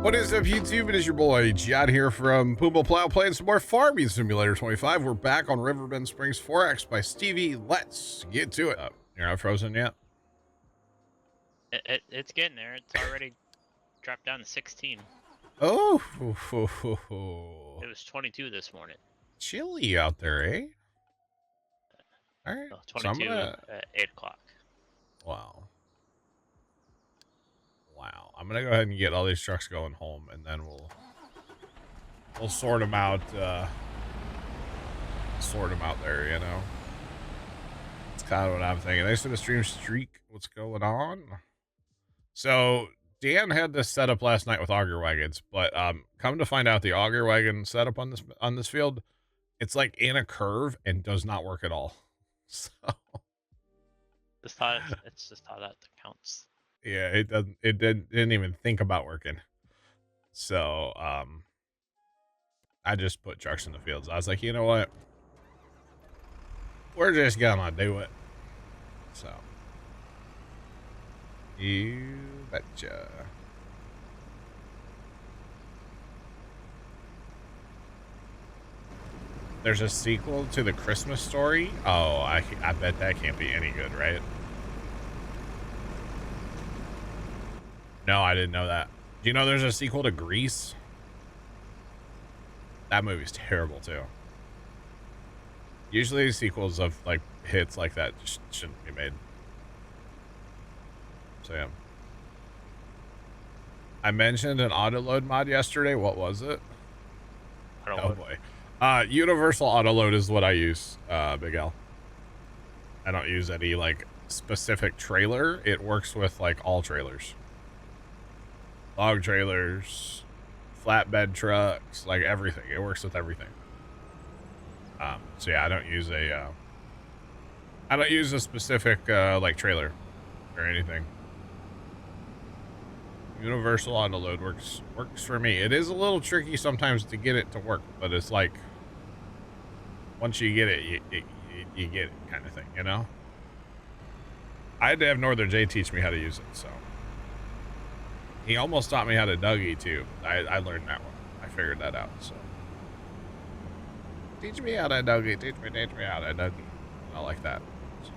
What is up, YouTube? It is your boy Jad here from Puma Plow playing some more Farming Simulator 25. We're back on Riverbend Springs 4X by Stevie. Let's get to it. You're not frozen yet? It's getting there. It's already dropped down to 16. Oh, It was 22 this morning. chilly out there, eh? All right. Oh, So I'm 22 gonna... at 8 o'clock. Wow. I'm gonna go ahead and get all these trucks going home, and then we'll sort them out. Sort them out there, you know. That's kind of what I'm thinking. Thanks for the stream streak. What's going on? So Dan had this setup last night with auger wagons, but come to find out, the auger wagon setup on this field, it's like in a curve and does not work at all. So It's just how that counts. yeah, it didn't even think about working. So I just put trucks in the fields. I was like, you know what? We're just gonna do it. So you betcha. There's a sequel to the Christmas Story. Oh, I bet that can't be any good, right? No, I didn't know that. Do you know there's a sequel to Grease? That movie's terrible too. Usually sequels of like hits like that just shouldn't be made. So yeah. I mentioned an auto load mod yesterday. What was it? Oh boy. Universal auto load is what I use, Big L. I don't use any like specific trailer. It works with like all trailers. Log trailers, flatbed trucks, like everything. It works with everything. So yeah, I don't use a specific like trailer or anything. Universal auto load works for me. It is a little tricky sometimes to get it to work, but it's like once you get it, you get it kind of thing, you know? I had to have Northern J teach me how to use it, so. He almost taught me how to Dougie too. I learned that one. I figured that out, so. Teach me how to Dougie, teach me how to Dougie. I like that. So.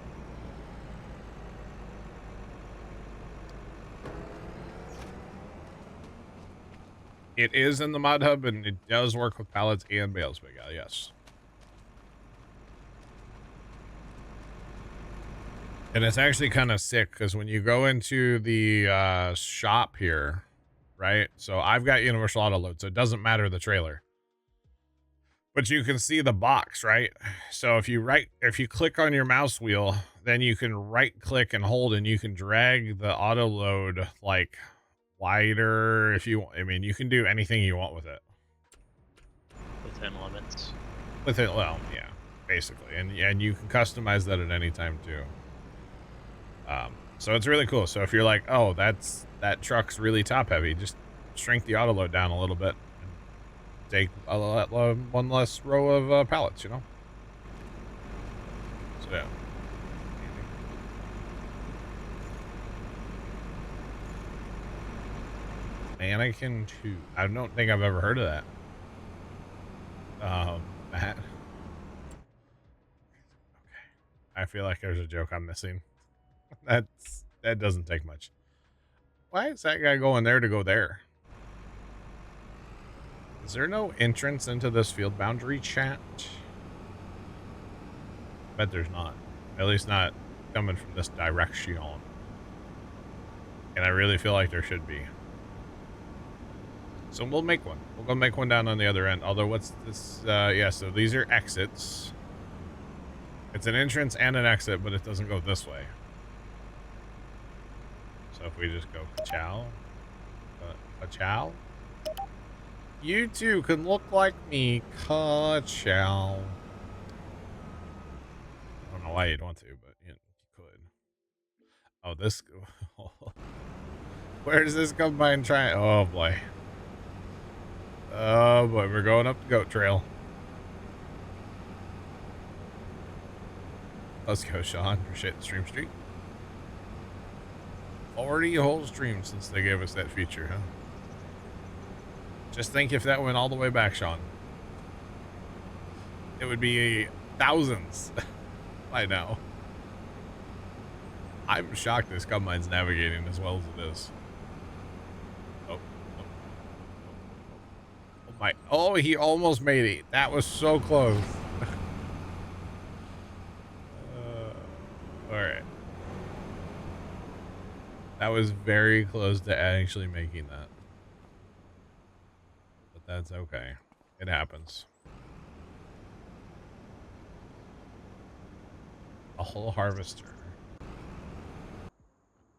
It is in the mod hub and it does work with pallets and bales, Big Al, yes. And it's actually kind of sick because when you go into the shop here, right? So I've got universal auto load, so it doesn't matter the trailer. But you can see the box, right? So if you click on your mouse wheel, then you can right click and hold and you can drag the auto load like wider if you want. I mean, you can do anything you want with it. Within limits. Well, yeah, basically. And you can customize that at any time too. So it's really cool. So if you're like, oh, that truck's really top heavy, just shrink the auto load down a little bit and take one less row of pallets, you know? So yeah. Mannequin 2. I don't think I've ever heard of that. Matt. Okay. I feel like there's a joke I'm missing. That doesn't take much. Why is that guy going there to go there? Is there no entrance into this field boundary, chat? Bet there's not. At least not coming from this direction. And I really feel like there should be. So we'll make one. We'll go make one down on the other end. Although what's this? Yeah, so these are exits. It's an entrance and an exit, but it doesn't go this way. So if we just go ka-chow, ka-chow, you too can look like me, ka-chow. I don't know why you'd want to, but you could. Oh, this, where does this combine try? Oh boy. Oh boy, we're going up the goat trail. Let's go, Sean. Appreciate the stream streak. 40 whole streams since they gave us that feature, huh? Just think if that went all the way back, Sean. It would be thousands by now. I'm shocked this combine's navigating as well as it is. Oh my. Oh, he almost made it. That was so close. All right. That was very close to actually making that. But that's okay. It happens. A whole harvester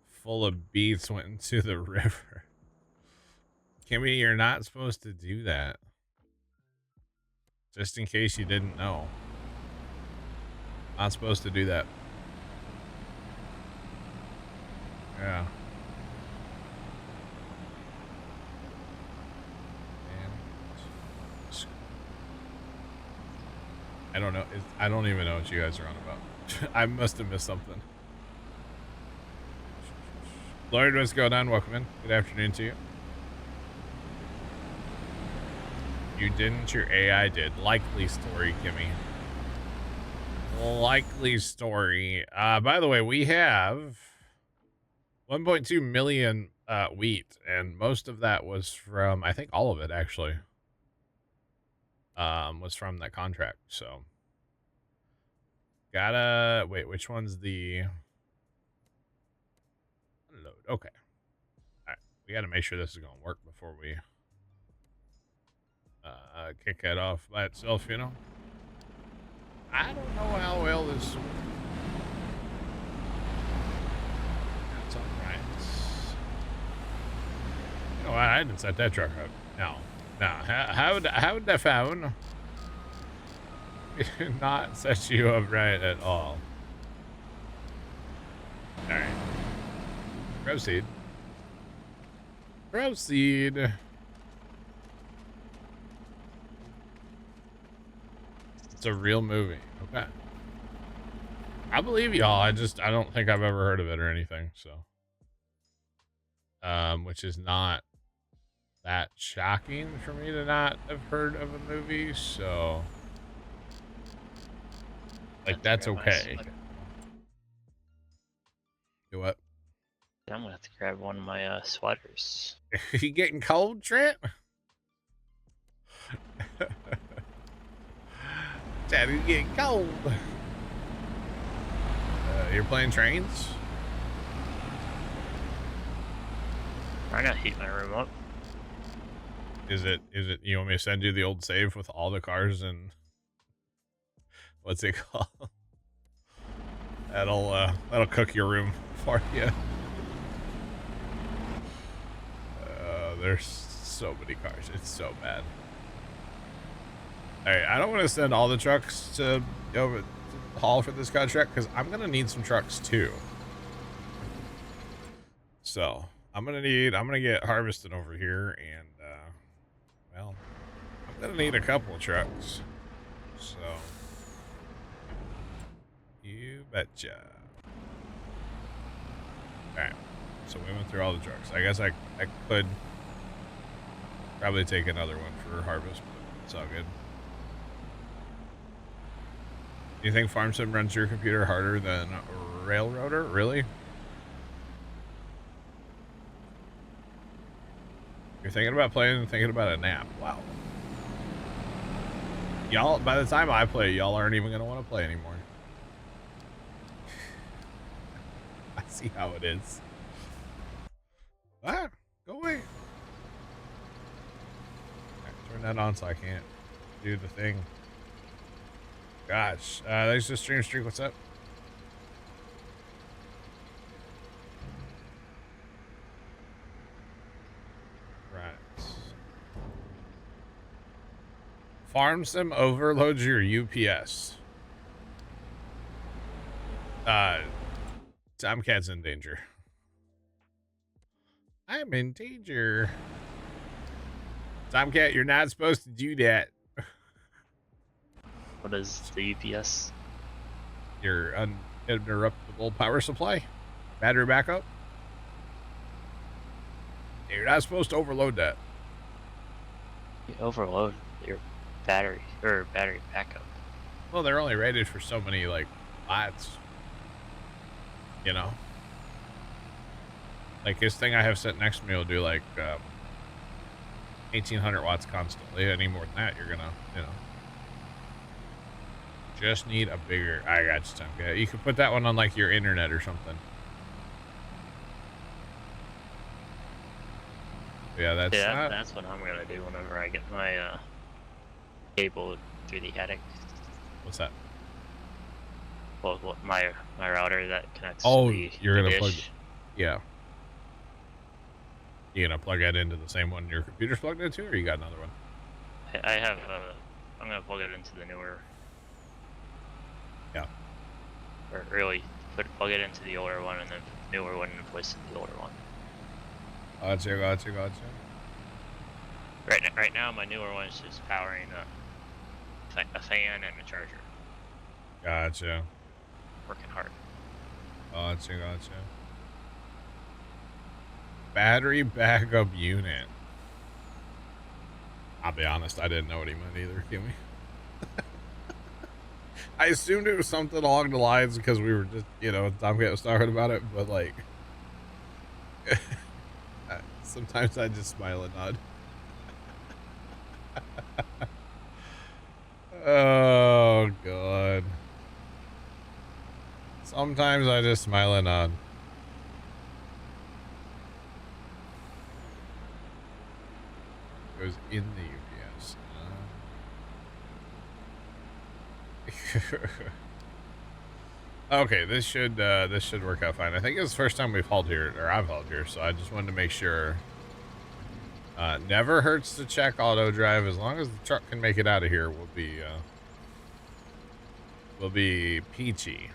full of beets went into the river. Kimmy, you're not supposed to do that. Just in case you didn't know. Not supposed to do that. Yeah. I don't know. I don't even know what you guys are on about. I must have missed something. Lord, what's going on? Welcome in. Good afternoon to you. You didn't, your AI did. Likely story, Kimmy. Likely story. By the way, we have 1.2 million wheat, and most of that was from, I think all of it actually, was from that contract. So gotta wait, which one's the load? Okay. All right. We gotta make sure this is gonna work before we kick that off by itself, you know. I don't know how well this. That's all right. You know what? I didn't set that truck up. No. How would that phone not set you up right at all? All right. Proceed. Proceed. It's a real movie. Okay. I believe y'all. I don't think I've ever heard of it or anything. So, which is not that shocking for me to not have heard of a movie. So, like, that's okay. Do what? I'm gonna have to grab one of my sweaters. You getting cold, Trent? Daddy's getting cold. You're playing trains? I gotta heat my room up. Is it you want me to send you the old save with all the cars and what's it called? That'll cook your room for you. There's so many cars. It's so bad. All right, I don't want to send all the trucks to over to haul for this contract because I'm gonna need some trucks too. So I'm gonna get harvested over here, and well, I'm gonna need a couple of trucks. So you betcha. All right, so we went through all the trucks. I guess I could probably take another one for harvest, but it's all good. Do you think Farm Sim runs your computer harder than Railroader? Really? You're thinking about playing and thinking about a nap. Wow. Y'all, by the time I play, y'all aren't even going to want to play anymore. I see how it is. Ah, go away. Right, turn that on so I can't do the thing. Gosh, there's the stream streak. What's up? Right. Farm Sim overloads your UPS. Tomcat's in danger. I'm in danger. Tomcat, you're not supposed to do that. What is the UPS? Your uninterruptible power supply, battery backup. . You're not supposed to overload that. You overload your battery or battery backup. Well, they're only rated for so many like watts. You know, like this thing I have set next to me will do like 1,800 watts constantly. Any more than that, you're gonna, just need a bigger. I got you, Tom. Yeah, you could put that one on like your internet or something. Yeah, that's what I'm gonna do whenever I get my cable through the attic. What's that? Well, my router that connects. Oh, to the you're gonna dish. plug. Yeah. You gonna plug that into the same one your computer's plugged into, or you got another one? I have. I'm gonna plug it into the newer. Yeah. Or really, plug it into the older one, and then the newer one in place of the older one. Gotcha. Right now, my newer one is just powering a fan and a charger. Gotcha. Working hard. Gotcha. Battery backup unit. I'll be honest, I didn't know what he meant either, Kimmy. I assumed it was something along the lines because we were just, Tom was talking about it, but like, sometimes I just smile and nod. Oh, God. Sometimes I just smile and nod. Goes in the UPS. Okay, this should work out fine. I think it's the first time we've hauled here, or I've hauled here, so I just wanted to make sure. Never hurts to check auto drive. As long as the truck can make it out of here, we'll be peachy.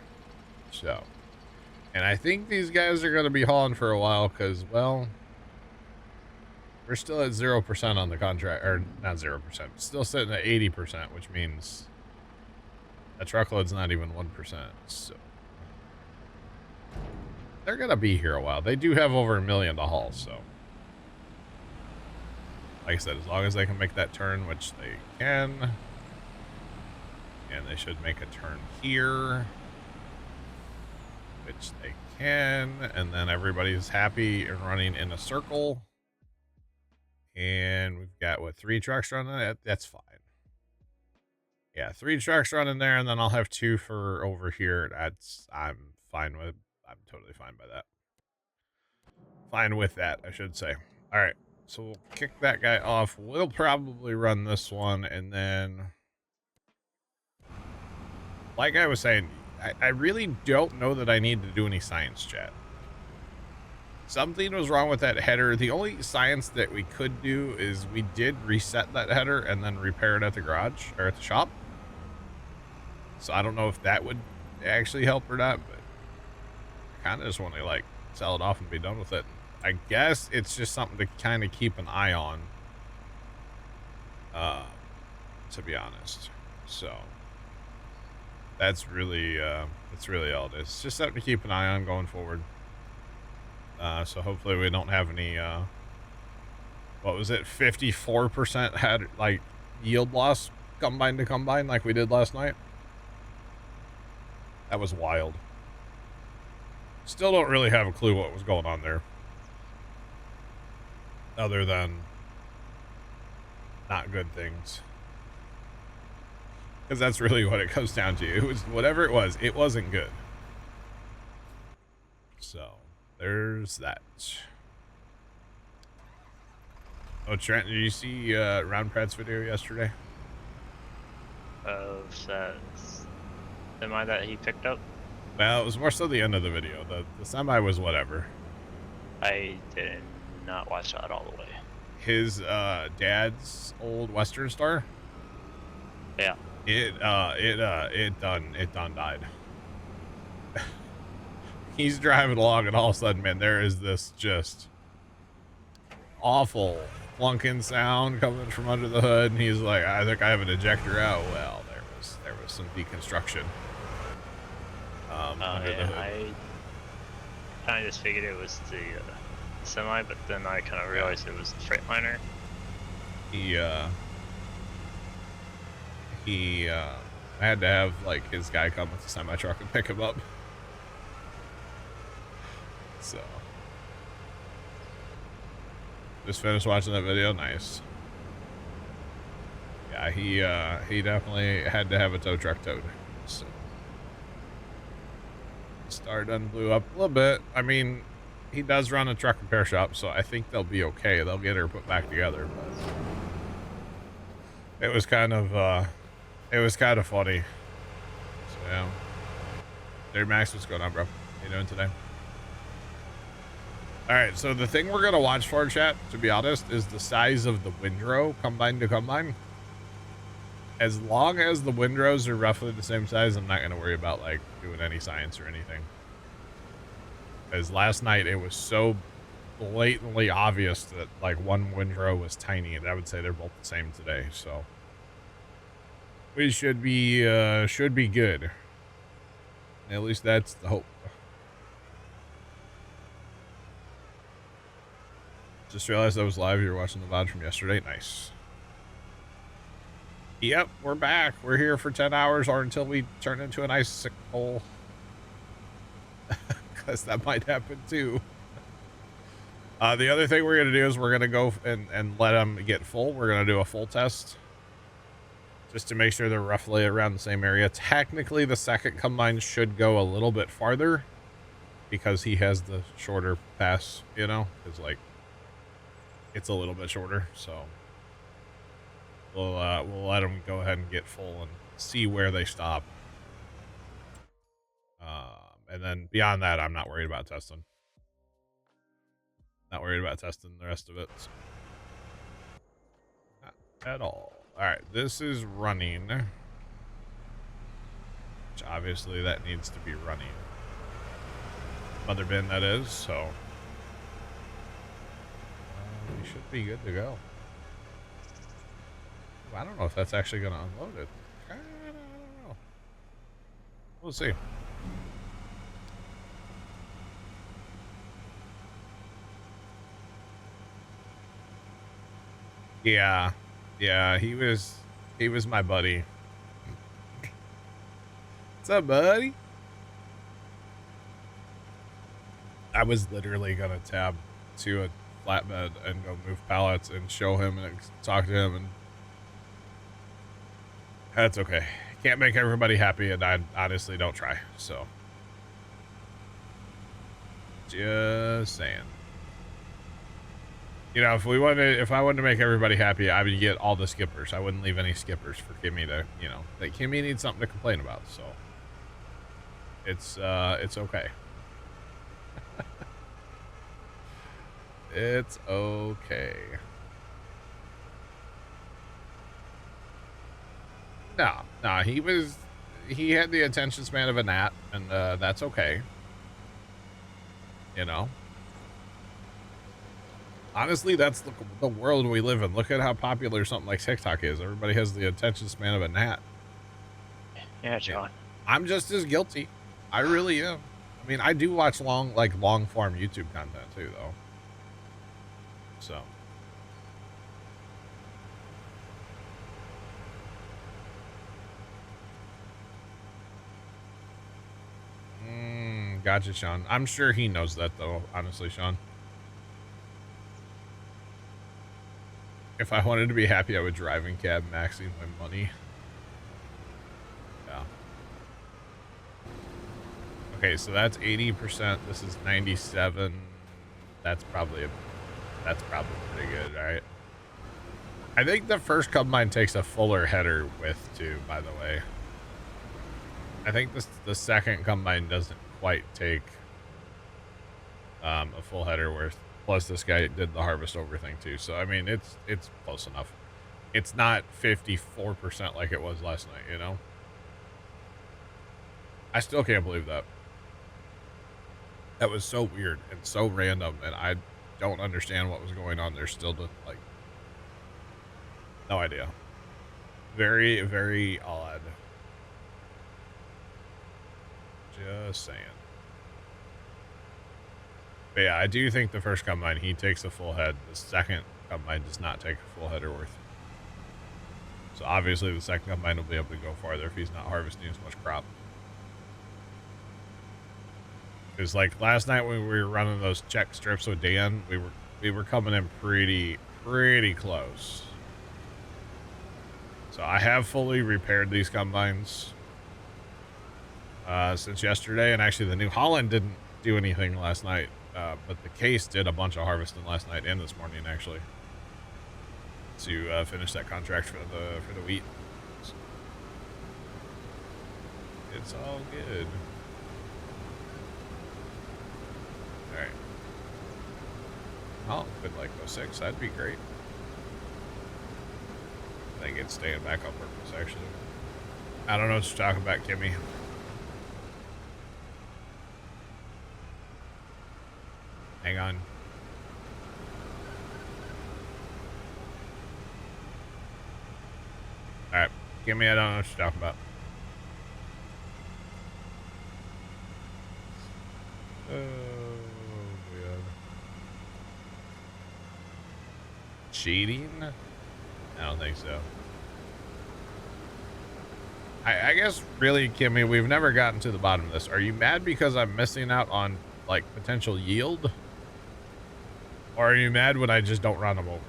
So, and I think these guys are going to be hauling for a while because, well, we're still at 0% on the contract, or not 0%, still sitting at 80%, which means a truckload's not even 1%. So they're going to be here a while. They do have over 1 million to haul, so like I said, as long as they can make that turn, which they can, and they should make a turn here, which they can, and then everybody's happy and running in a circle. And we've got, 3 trucks running? That's fine. Yeah, 3 trucks running there, and then I'll have 2 for over here. I'm totally fine by that. Fine with that, I should say. All right, so we'll kick that guy off. We'll probably run this one, and then, like I was saying, I really don't know that I need to do any science chat. Something was wrong with that header. The only science that we could do is we did reset that header and then repair it at the garage or at the shop. So I don't know if that would actually help or not, but I kind of just want to like sell it off and be done with it. I guess it's just something to kind of keep an eye on, to be honest. So that's really all it is. It's just something to keep an eye on going forward. So hopefully we don't have any, what was it? 54% had like yield loss combine to combine like we did last night. That was wild. Still don't really have a clue what was going on there. Other than not good things. Because that's really what it comes down to. It was whatever it wasn't good. So there's that. Oh, Trent, did you see Round Pratt's video yesterday? Of that semi that he picked up? Well, it was more so the end of the video. The semi was whatever. I did not watch that all the way. His dad's old Western Star? Yeah. It done died. He's driving along and all of a sudden, man, there is this just awful clunking sound coming from under the hood, and he's like, I think I have an ejector out. Well, there was some deconstruction under the hood. I kind of just figured it was the semi, but then I kind of realized it was the Freightliner. he had to have like his guy come with the semi truck and pick him up. So just finished watching that video. Nice. Yeah, he definitely had to have a tow truck towed. So star done blew up a little bit. I mean, he does run a truck repair shop, so I think they'll be okay. They'll get her put back together, but it was kind of funny. So yeah. There, Max, what's going on, bro? How you doing today? All right, so the thing we're gonna watch for, chat, to be honest, is the size of the windrow combine to combine. As long as the windrows are roughly the same size, I'm not gonna worry about like doing any science or anything. As last night it was so blatantly obvious that like one windrow was tiny, and I would say they're both the same today. So we should be good. At least that's the hope. Just realized I was live. You were watching the VOD from yesterday. Nice. Yep, we're back. We're here for 10 hours or until we turn into an icicle. Because that might happen too. The other thing we're going to do is we're going to go and let them get full. We're going to do a full test. Just to make sure they're roughly around the same area. Technically, the second combine should go a little bit farther. Because he has the shorter pass, you know? It's like, it's a little bit shorter, so we'll let them go ahead and get full and see where they stop. And then beyond that, I'm not worried about testing. Not worried about testing the rest of it. So. Not at all. All right, this is running, which obviously that needs to be running. Mother bin, that is, so we should be good to go. I don't know if that's actually going to unload it. I don't know. We'll see. Yeah, he was my buddy. What's up, buddy? I was literally gonna tab to a flatbed and go move pallets and show him and talk to him, and that's okay. Can't make everybody happy, and I honestly don't try. So, just saying. You know, if I wanted to make everybody happy, I would get all the skippers. I wouldn't leave any skippers for Kimmy to, you know, that Kimmy needs something to complain about. So, it's okay. It's okay. No, he had the attention span of a gnat, and that's okay. You know? Honestly, that's the world we live in. Look at how popular something like TikTok is. Everybody has the attention span of a gnat. Yeah, John. I'm just as guilty. I really am. I mean, I do watch long form YouTube content too, though. So. Gotcha, Sean. I'm sure he knows that, though, honestly, Sean. If I wanted to be happy, I would drive in cab, maxing my money. Yeah. Okay, so that's 80%. This is 97. That's probably pretty good, all right? I think the first combine takes a fuller header width, too, by the way. I think the second combine doesn't quite take a full header worth. Plus, this guy did the harvest over thing too, so I mean it's close enough. It's not 54% like it was last night, you know. I still can't believe that. That was so weird and so random, and I don't understand what was going on there. Still, to like, no idea. Very, very odd. Just saying. But yeah, I do think the first combine, he takes a full head. The second combine does not take a full header worth. So obviously the second combine will be able to go farther if he's not harvesting as much crop. Because like last night when we were running those check strips with Dan, we were coming in pretty close. So I have fully repaired these combines since yesterday, and actually the New Holland didn't do anything last night, but the Case did a bunch of harvesting last night and this morning actually to finish that contract for the wheat. So it's all good. All right. Oh, could like go 6. That'd be great. I think it's staying back on purpose, actually. I don't know what you're talking about, Kimmy. Hang on. Alright. Kimmy, I don't know what you're talking about. Oh, yeah. Cheating? I don't think so. I guess really, Kimmy, we've never gotten to the bottom of this. Are you mad because I'm missing out on like potential yield? Or are you mad when I just don't run them over?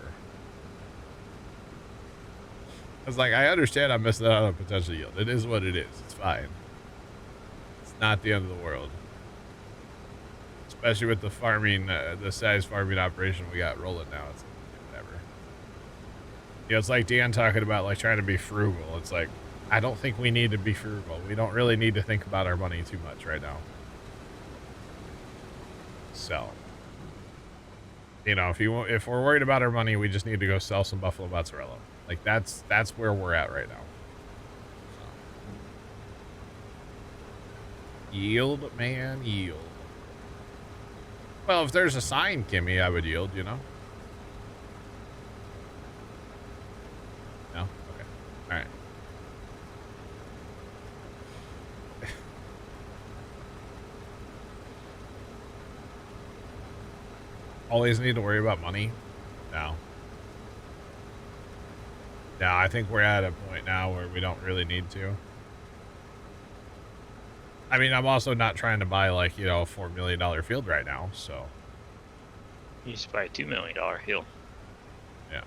It's like, I understand I'm missing out on potential yield. It is what it is. It's fine. It's not the end of the world. Especially with the farming, the size farming operation we got rolling now. It's whatever. You know, it's like Dan talking about like trying to be frugal. It's like, I don't think we need to be frugal. We don't really need to think about our money too much right now. So, you know, if we're worried about our money, we just need to go sell some buffalo mozzarella. Like that's where we're at right now. So. Yield, man, yield. Well, if there's a sign, Kimmy, I would yield, you know? No? Okay. All right. Always need to worry about money? No. No, I think we're at a point now where we don't really need to. I mean, I'm also not trying to buy like, you know, a $4 million field right now, so. You used to buy a $2 million field. Yeah.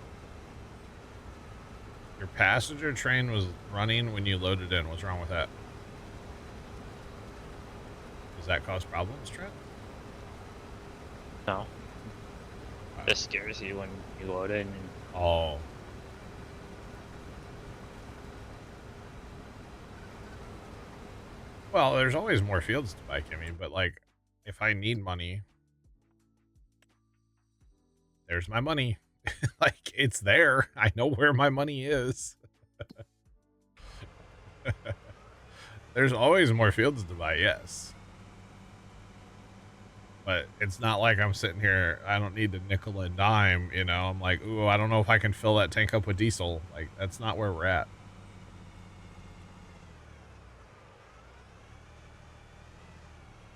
Your passenger train was running when you loaded in. What's wrong with that? Does that cause problems, Trent? No. This scares you when you load in. Oh. Well, there's always more fields to buy, Kimmy, but like, if I need money, there's my money. Like, it's there. I know where my money is. There's always more fields to buy, yes. But it's not like I'm sitting here, I don't need to nickel and dime, you know? I'm like, ooh, I don't know if I can fill that tank up with diesel. Like, that's not where we're at.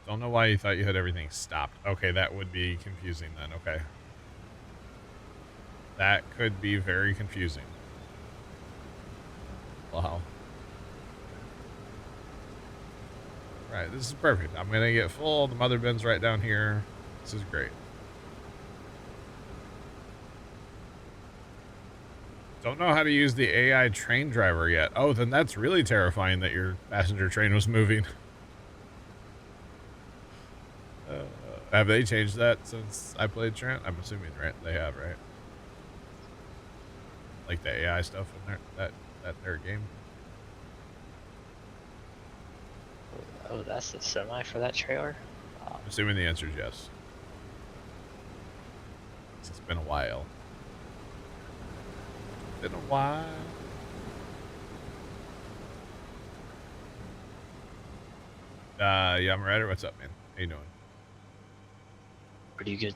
Don't know why you thought you had everything stopped. Okay, that would be confusing then. Okay. That could be very confusing. Wow. Right, this is perfect. I'm going to get full. The mother bin's right down here. This is great. Don't know how to use the AI train driver yet. Oh, then that's really terrifying that your passenger train was moving. Have they changed that since I played Trent? I'm assuming, right? They have, right? Like the AI stuff in there, that their game. Oh, that's the semi for that trailer? I'm assuming the answer is yes. It's been a while. Been a while. Yeah, I'm Ryder. What's up, man? How you doing? Pretty good.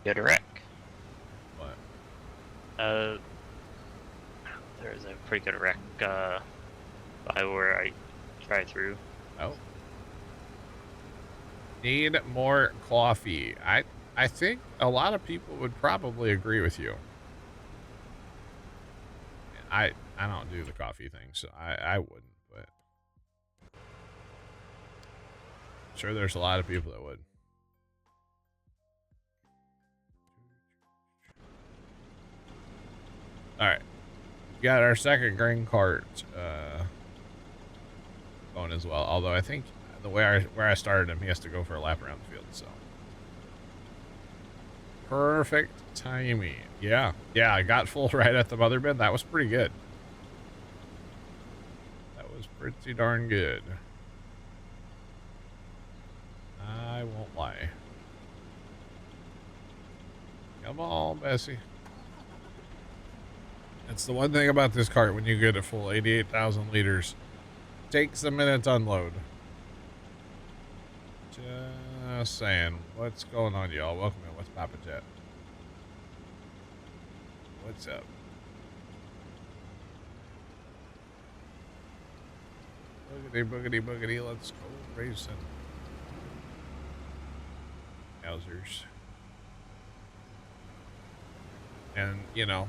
Good wreck. What? There's a pretty good wreck by where I drive through. Oh. Need more coffee. I think a lot of people would probably agree with you. I don't do the coffee thing, so I wouldn't, but I'm sure there's a lot of people that would. All right, got our second grain cart going as well. Although I think the way where I started him, he has to go for a lap around the field. So perfect timing. Yeah, I got full right at the mother bin. That was pretty good. That was pretty darn good. I won't lie. Come on, Bessie. That's the one thing about this cart when you get a full 88,000 liters. Takes a minute to unload. Just saying. What's going on, y'all? Welcome in. What's Papa Jet? What's up? Boogity, boogity, boogity. Let's go racing. Yowzers. And, you know,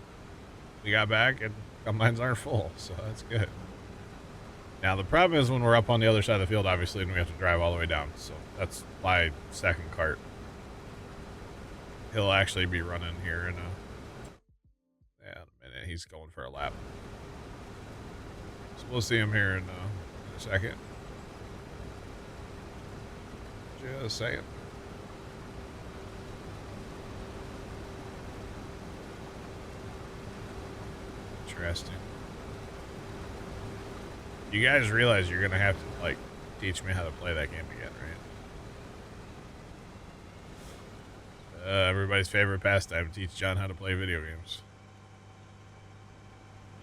we got back and combines aren't full, so that's good. Now, the problem is when we're up on the other side of the field, obviously, and we have to drive all the way down. So that's my second cart. He'll actually be running here in a minute. He's going for a lap. So we'll see him here in a second. Just saying. Interesting. You guys realize you're gonna have to like teach me how to play that game again, right? Everybody's favorite pastime: teach John how to play video games.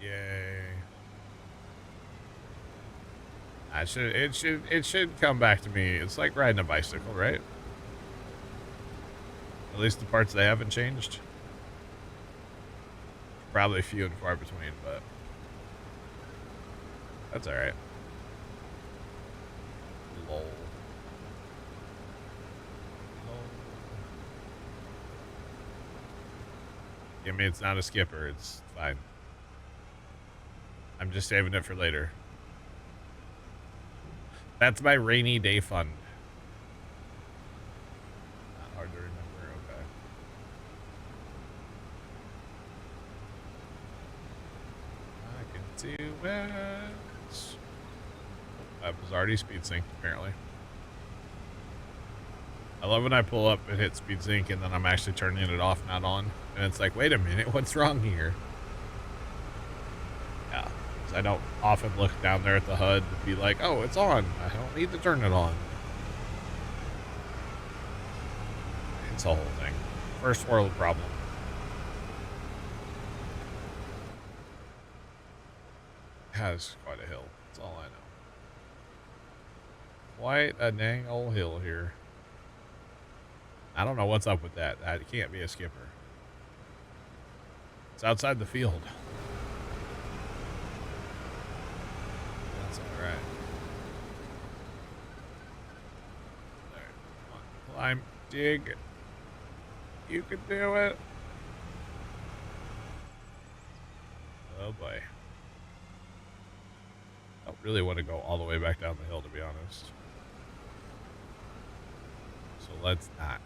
Yay! It should come back to me. It's like riding a bicycle, right? At least the parts they haven't changed. Probably few and far between, but that's all right. Lol. I mean, it's not a skipper. It's fine. I'm just saving it for later. That's my rainy day fund. Not hard to remember. Okay. I can do it. I was already speed synced, apparently. I love when I pull up and hit speed sync and then I'm actually turning it off, not on. And it's like, wait a minute, what's wrong here? Yeah, because I don't often look down there at the HUD to be like, oh, it's on. I don't need to turn it on. It's a whole thing. First world problem. Has quite a hill. That's all I know. Quite a dang old hill here. I don't know what's up with that. It can't be a skipper. It's outside the field. That's all right. There, come on. Climb, dig. You can do it. Oh boy. I don't really want to go all the way back down the hill, to be honest. So let's not.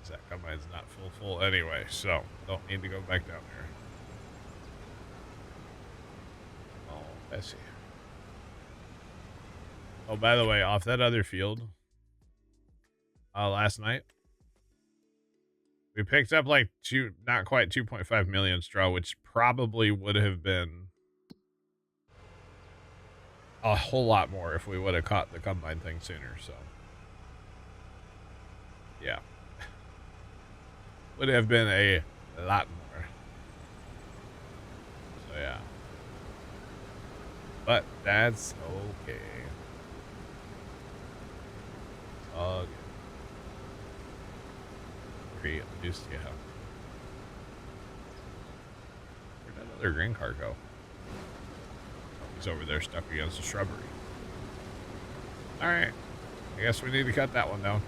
That combine's not full anyway, so don't need to go back down there. Oh, Bessie. Oh, by the way, off that other field, last night, we picked up like not quite 2.5 million straw, which probably would have been a whole lot more if we would have caught the combine thing sooner, so. Yeah. Would have been a lot more. So yeah. But that's okay. It's all good. Create new stuff. Where'd that other green car go? Oh, he's over there stuck against the shrubbery. Alright. I guess we need to cut that one down.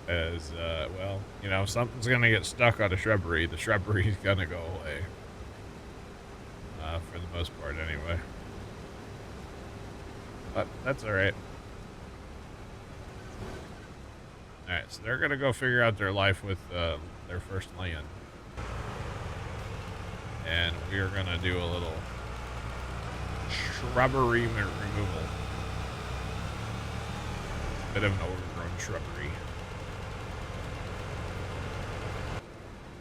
As, well, you know, something's gonna get stuck on a shrubbery. The shrubbery's gonna go away. For the most part, anyway. But that's alright. Alright, so they're gonna go figure out their life with, their first land. And we're gonna do a little shrubbery removal. Bit of an overgrown shrubbery.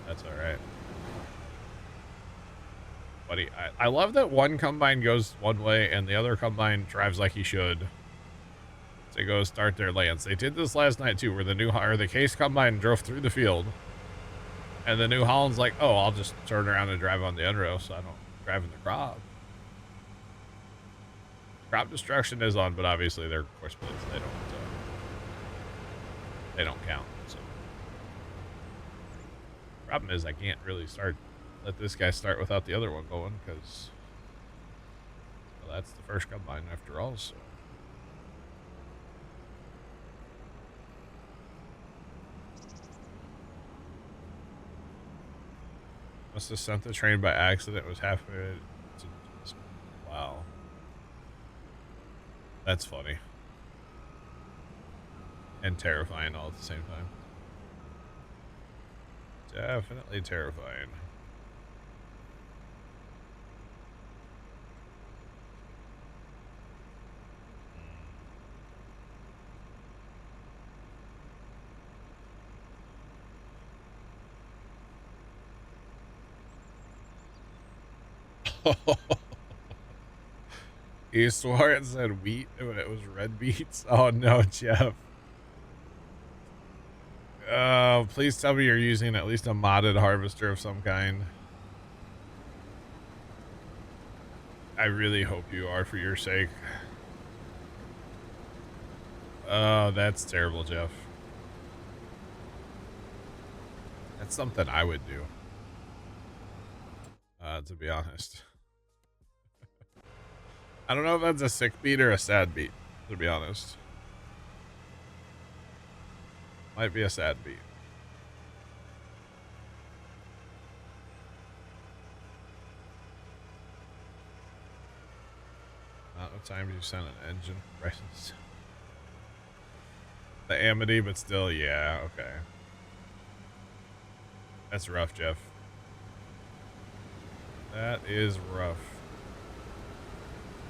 That's alright. Buddy, I love that one combine goes one way and the other combine drives like he should. To go start their lands. They did this last night too, where the Case combine drove through the field. And the New Holland's like, oh, I'll just turn around and drive on the end-row so I don't drive in the crop. Crop destruction is on, but obviously they're core splits. They don't count. So problem is I can't really let this guy start without the other one going, because well, that's the first combine after all. So must have sent the train by accident. It was halfway to, wow. That's funny. And terrifying all at the same time. Definitely terrifying. You swore it said wheat when it was red beets? Oh no, Jeff. Please tell me you're using at least a modded harvester of some kind. I really hope you are, for your sake. Oh, that's terrible, Jeff. That's something I would do. To be honest. I don't know if that's a sick beat or a sad beat, to be honest. Might be a sad beat. Not what time you send an engine. Right. The Amity, but still, yeah, okay. That's rough, Jeff. That is rough.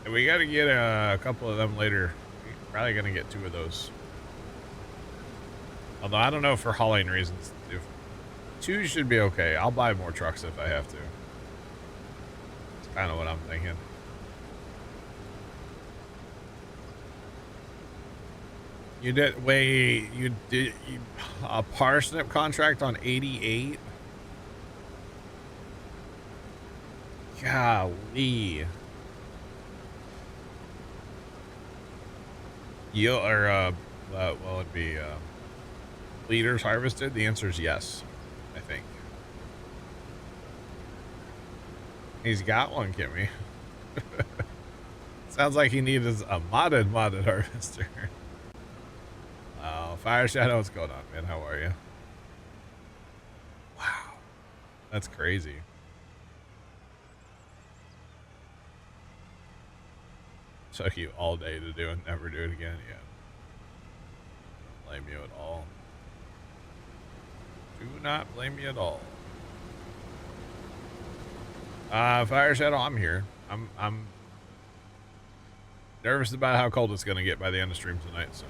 And we gotta get a couple of them later. We're probably gonna get 2 of those. Although I don't know for hauling reasons. 2 should be okay. I'll buy more trucks if I have to. That's kind of what I'm thinking. You did a parsnip contract on 88? Golly. What would be, liters harvested? The answer is yes, I think. He's got one, Kimmy. Sounds like he needs a modded harvester. Fire Shadow, what's going on, man? How are you? Wow. That's crazy. Took you all day to do and never do it again. Yeah. Don't blame you at all. Do not blame me at all. Fire Shadow, I'm here. I'm nervous about how cold it's gonna get by the end of stream tonight, so.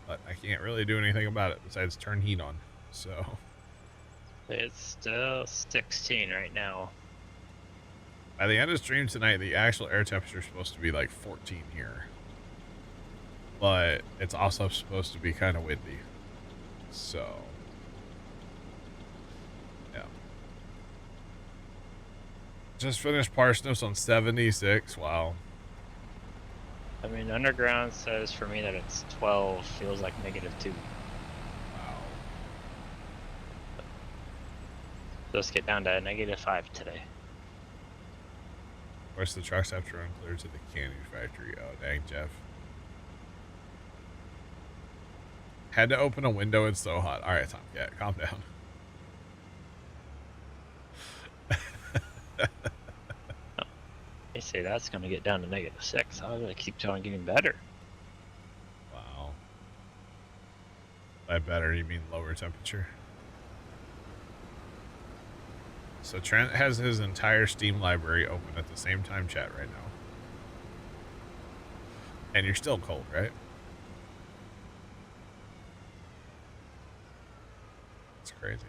But I can't really do anything about it besides turn heat on, so. It's still 16 right now. By the end of stream tonight, the actual air temperature is supposed to be like 14 here. But it's also supposed to be kind of windy. So. Yeah. Just finished parsnips on 76. Wow. I mean, underground says for me that it's 12, feels like -2. Wow. Let's get down to -5 today. Of course, the trucks have to run clear to the candy factory. Oh, dang, Jeff. Had to open a window. It's so hot. All right, Tom. Yeah, calm down. They say that's going to get down to -6. How do they keep on getting better? Wow. By better, you mean lower temperature? So Trent has his entire Steam library open at the same time, chat, right now. And you're still cold, right? It's crazy.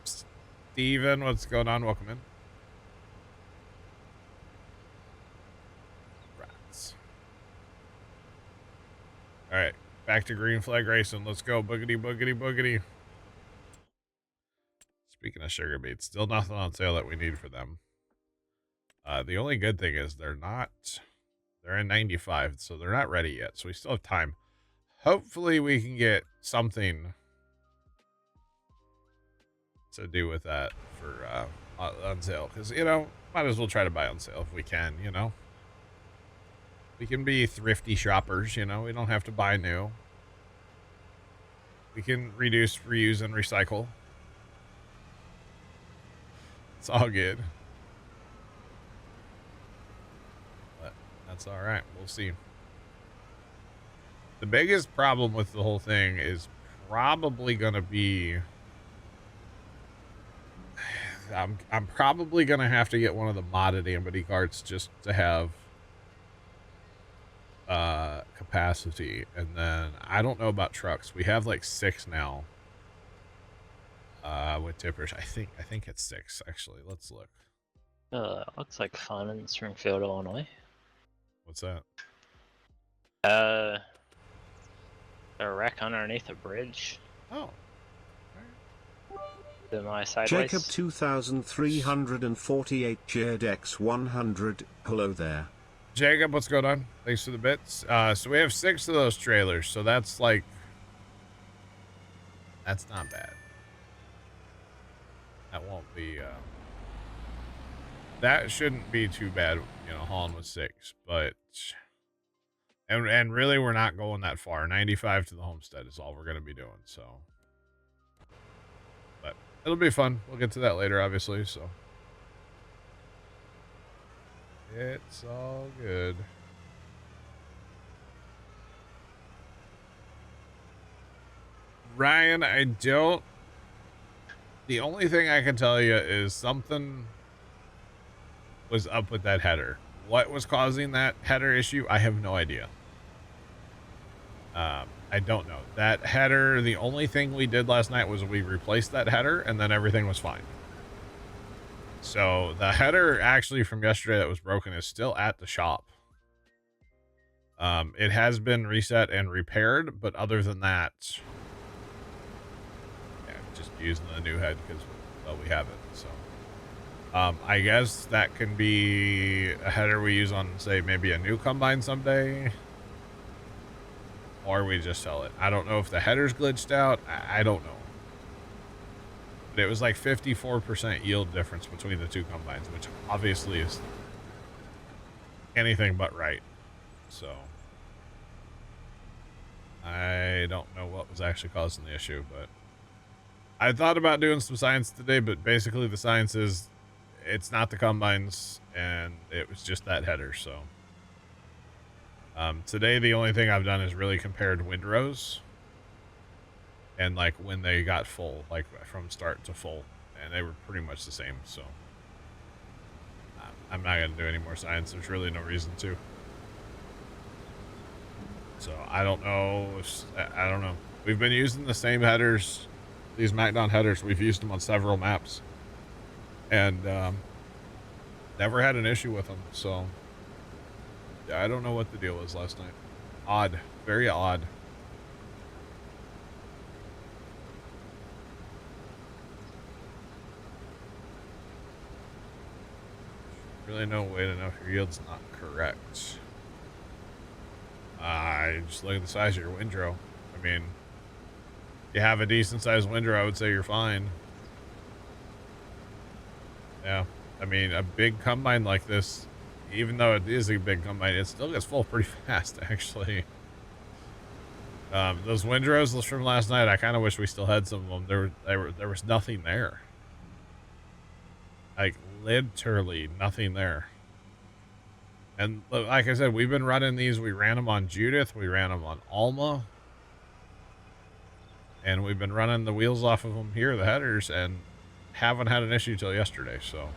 Steven, what's going on? Welcome in. Rats. All right, back to green flag racing. Let's go. Boogity, boogity, boogity. Speaking of sugar beets, still nothing on sale that we need for them. The only good thing is they're in 95, so they're not ready yet. So we still have time. Hopefully we can get something to do with that for on sale, because might as well try to buy on sale if we can. We can be thrifty shoppers. We don't have to buy new. We can reduce, reuse, and recycle. It's all good, but that's all right. We'll see. The biggest problem with the whole thing is probably gonna be I'm probably gonna have to get one of the modded Amity carts just to have capacity, and then I don't know about trucks. We have like 6 now with tippers. I think it's 6 actually. Let's look. Looks like fun in Springfield, Illinois. What's that? A wreck underneath a bridge. Oh. To my sideways. Jacob 2348 Jared X100. Hello there. Jacob, what's going on? Thanks for the bits. So we have 6 of those trailers, so that's not bad. That won't be that shouldn't be too bad, hauling with 6, but and really we're not going that far. 95 to the homestead is all we're going to be doing, so but it'll be fun. We'll get to that later, obviously, so it's all good. Ryan, the only thing I can tell you is something was up with that header. What was causing that header issue? I have no idea. I don't know. That header, the only thing we did last night was we replaced that header, and then everything was fine. So the header actually from yesterday that was broken is still at the shop. It has been reset and repaired, but other than that, yeah, just using the new head because we have it. So I guess that can be a header we use on, say, maybe a new combine someday, or we just sell it. I don't know if the header's glitched out. I don't know. But it was like 54% yield difference between the 2 combines, which obviously is anything but right. So I don't know what was actually causing the issue, but I thought about doing some science today, but basically the science is it's not the combines, and it was just that header. So today the only thing I've done is really compared windrows and like when they got full, like from start to full, and they were pretty much the same. So I'm not going to do any more science. There's really no reason to. So I don't know. I don't know. We've been using the same headers, these MacDon headers. We've used them on several maps, and never had an issue with them. So yeah, I don't know what the deal was last night. Odd, very odd. Really no way to know if your yield's not correct. Just look at the size of your windrow. I mean, if you have a decent sized windrow, I would say you're fine. Yeah. I mean, a big combine like this, even though it is a big combine, it still gets full pretty fast, actually. Those windrows from last night, I kind of wish we still had some of them. There was nothing there. Like, literally nothing there. And like I said, we've been running these. We ran them on Judith. We ran them on Alma. And we've been running the wheels off of them here, the headers, and haven't had an issue till yesterday, so.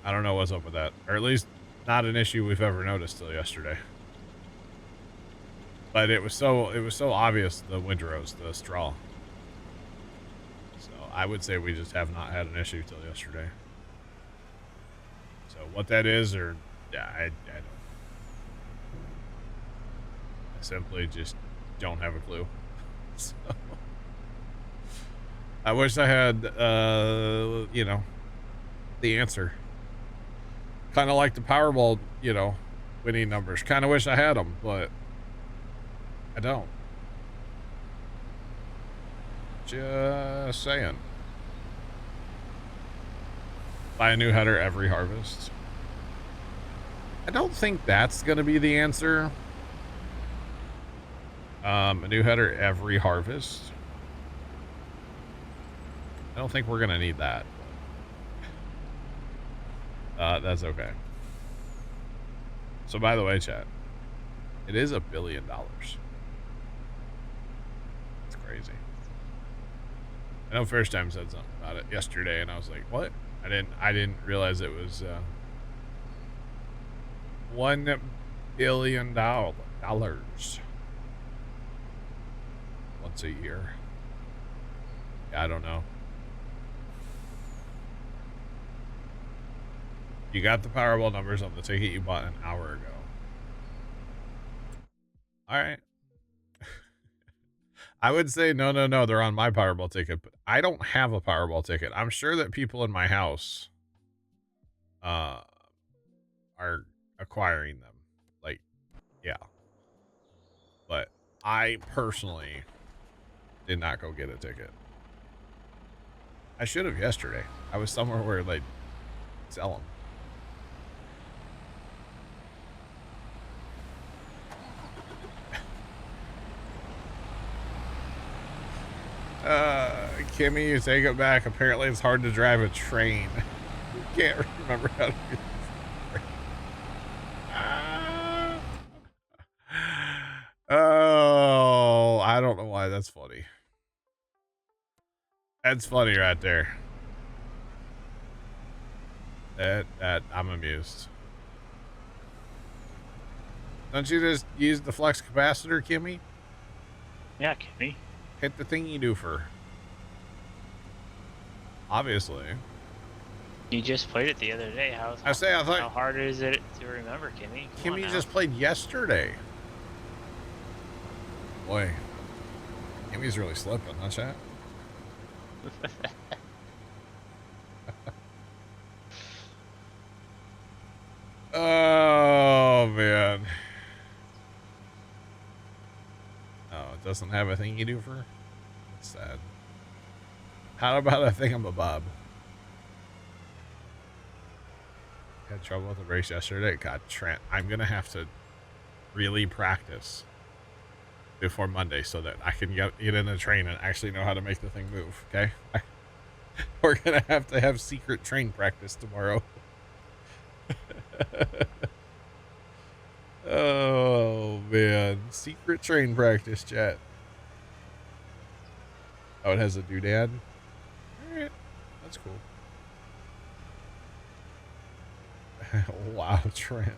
I don't know what's up with that. Or at least not an issue we've ever noticed till yesterday. But it was so obvious, the windrows, the straw. So I would say we just have not had an issue till yesterday. So what that is, or yeah, I don't. I simply just don't have a clue. So I wish I had, you know, the answer. Kind of like the Powerball, you know, winning numbers. Kind of wish I had them, but I don't. Just saying. Buy a new header every harvest. I don't think that's going to be the answer. A new header every harvest. I don't think we're going to need that. That's okay. So by the way, chat, it is $1 billion. It's crazy. I know First Time said something about it yesterday, and I was like, what? I didn't realize it was $1 billion once a year. Yeah, I don't know. You got the Powerball numbers on the ticket you bought an hour ago. All right. I would say no. They're on my Powerball ticket, but I don't have a Powerball ticket. I'm sure that people in my house are acquiring them. Like, yeah. But I personally did not go get a ticket. I should have yesterday. I was somewhere where they sell them. Kimmy, you take it back. Apparently it's hard to drive a train. Can't remember how to do this. Oh, I don't know why that's funny. That's funny right there. That I'm amused. Don't you just use the flex capacitor, Kimmy? Yeah, Kimmy. Hit the thingy doofer. Obviously. You just played it the other day. How hard is it to remember, Kimmy? Kimmy just played yesterday. Boy. Kimmy's really slipping, huh, chat? Oh, man. Oh, it doesn't have a thingy doofer? That's sad. How about a thingamabob? Had trouble with the race yesterday. God, Trent, I'm gonna have to really practice before Monday so that I can get in a train and actually know how to make the thing move. Okay, we're gonna have to have secret train practice tomorrow. Oh man, secret train practice, chat. Oh, it has a doodad. All right, that's cool. Wow, Trent.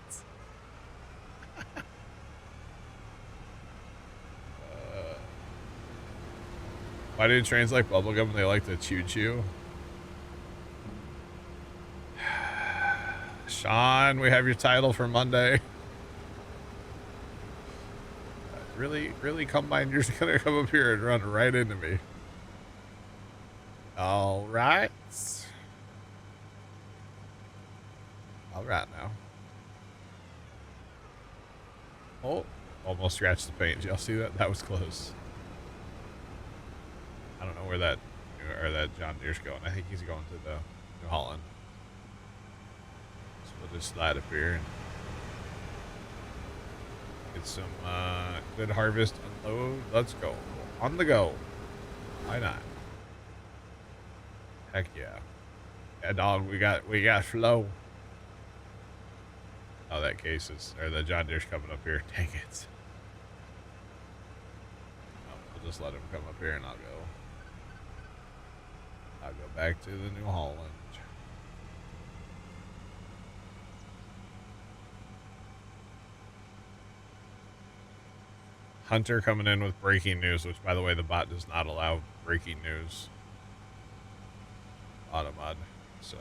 Why do trains like bubblegum and they like to chew? Sean, we have your title for Monday. Really, Combine, you're just gonna come up here and run right into me. All right. All right now. Oh, almost scratched the paint. Did y'all see that? That was close. I don't know where that John Deere's going. I think he's going to New Holland. So we'll just slide up here and get some good harvest, unload. Let's go. On the go. Why not? Heck yeah. Yeah, dog, we got flow. Oh, that case is, or the John Deere's coming up here. Dang it. Oh, we'll just let him come up here and I'll go back to the New Holland. Hunter coming in with breaking news, which, by the way, the bot does not allow breaking news. Automod. So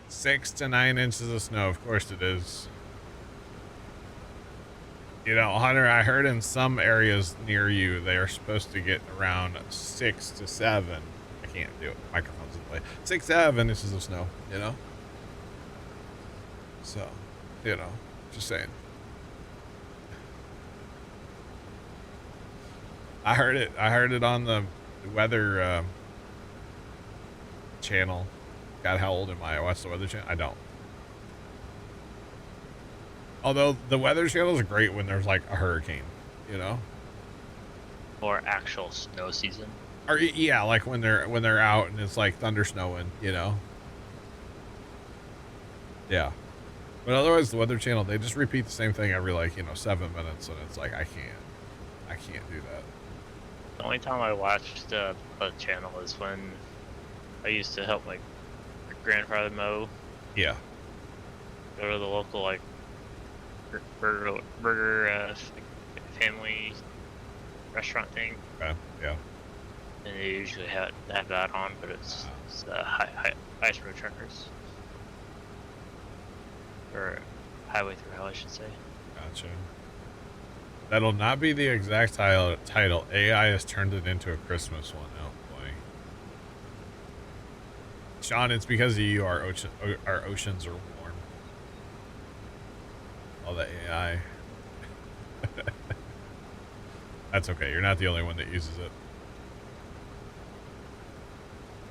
6 to 9 inches of snow. Of course it is. You know, Hunter, I heard in some areas near you, they are supposed to get around 6 to 7. I can't do it. Microphone's in the way. 6 to 7 inches of snow, you know? So, you know, just saying. I heard it on the weather channel. God, how old am I? I watch the weather channel. I don't. Although the weather channel is great when there's like a hurricane, you know, Or actual snow season. or yeah, like when they're out and it's like thunder snowing, you know. Yeah, but otherwise the weather channel, they just repeat the same thing every, like, you know, 7 minutes, and it's like I can't do that. The only time I watched the channel is when I used to help my grandfather mow. Yeah. Go to the local like burger family restaurant thing, Okay. Yeah. and they usually have that on, but it's ice road truckers or highway through hell, I should say. Gotcha. That'll not be the exact title. AI has turned it into a Christmas one. Oh boy. Sean, it's because of you. Our oceans are warm. All the AI. That's okay. You're not the only one that uses it.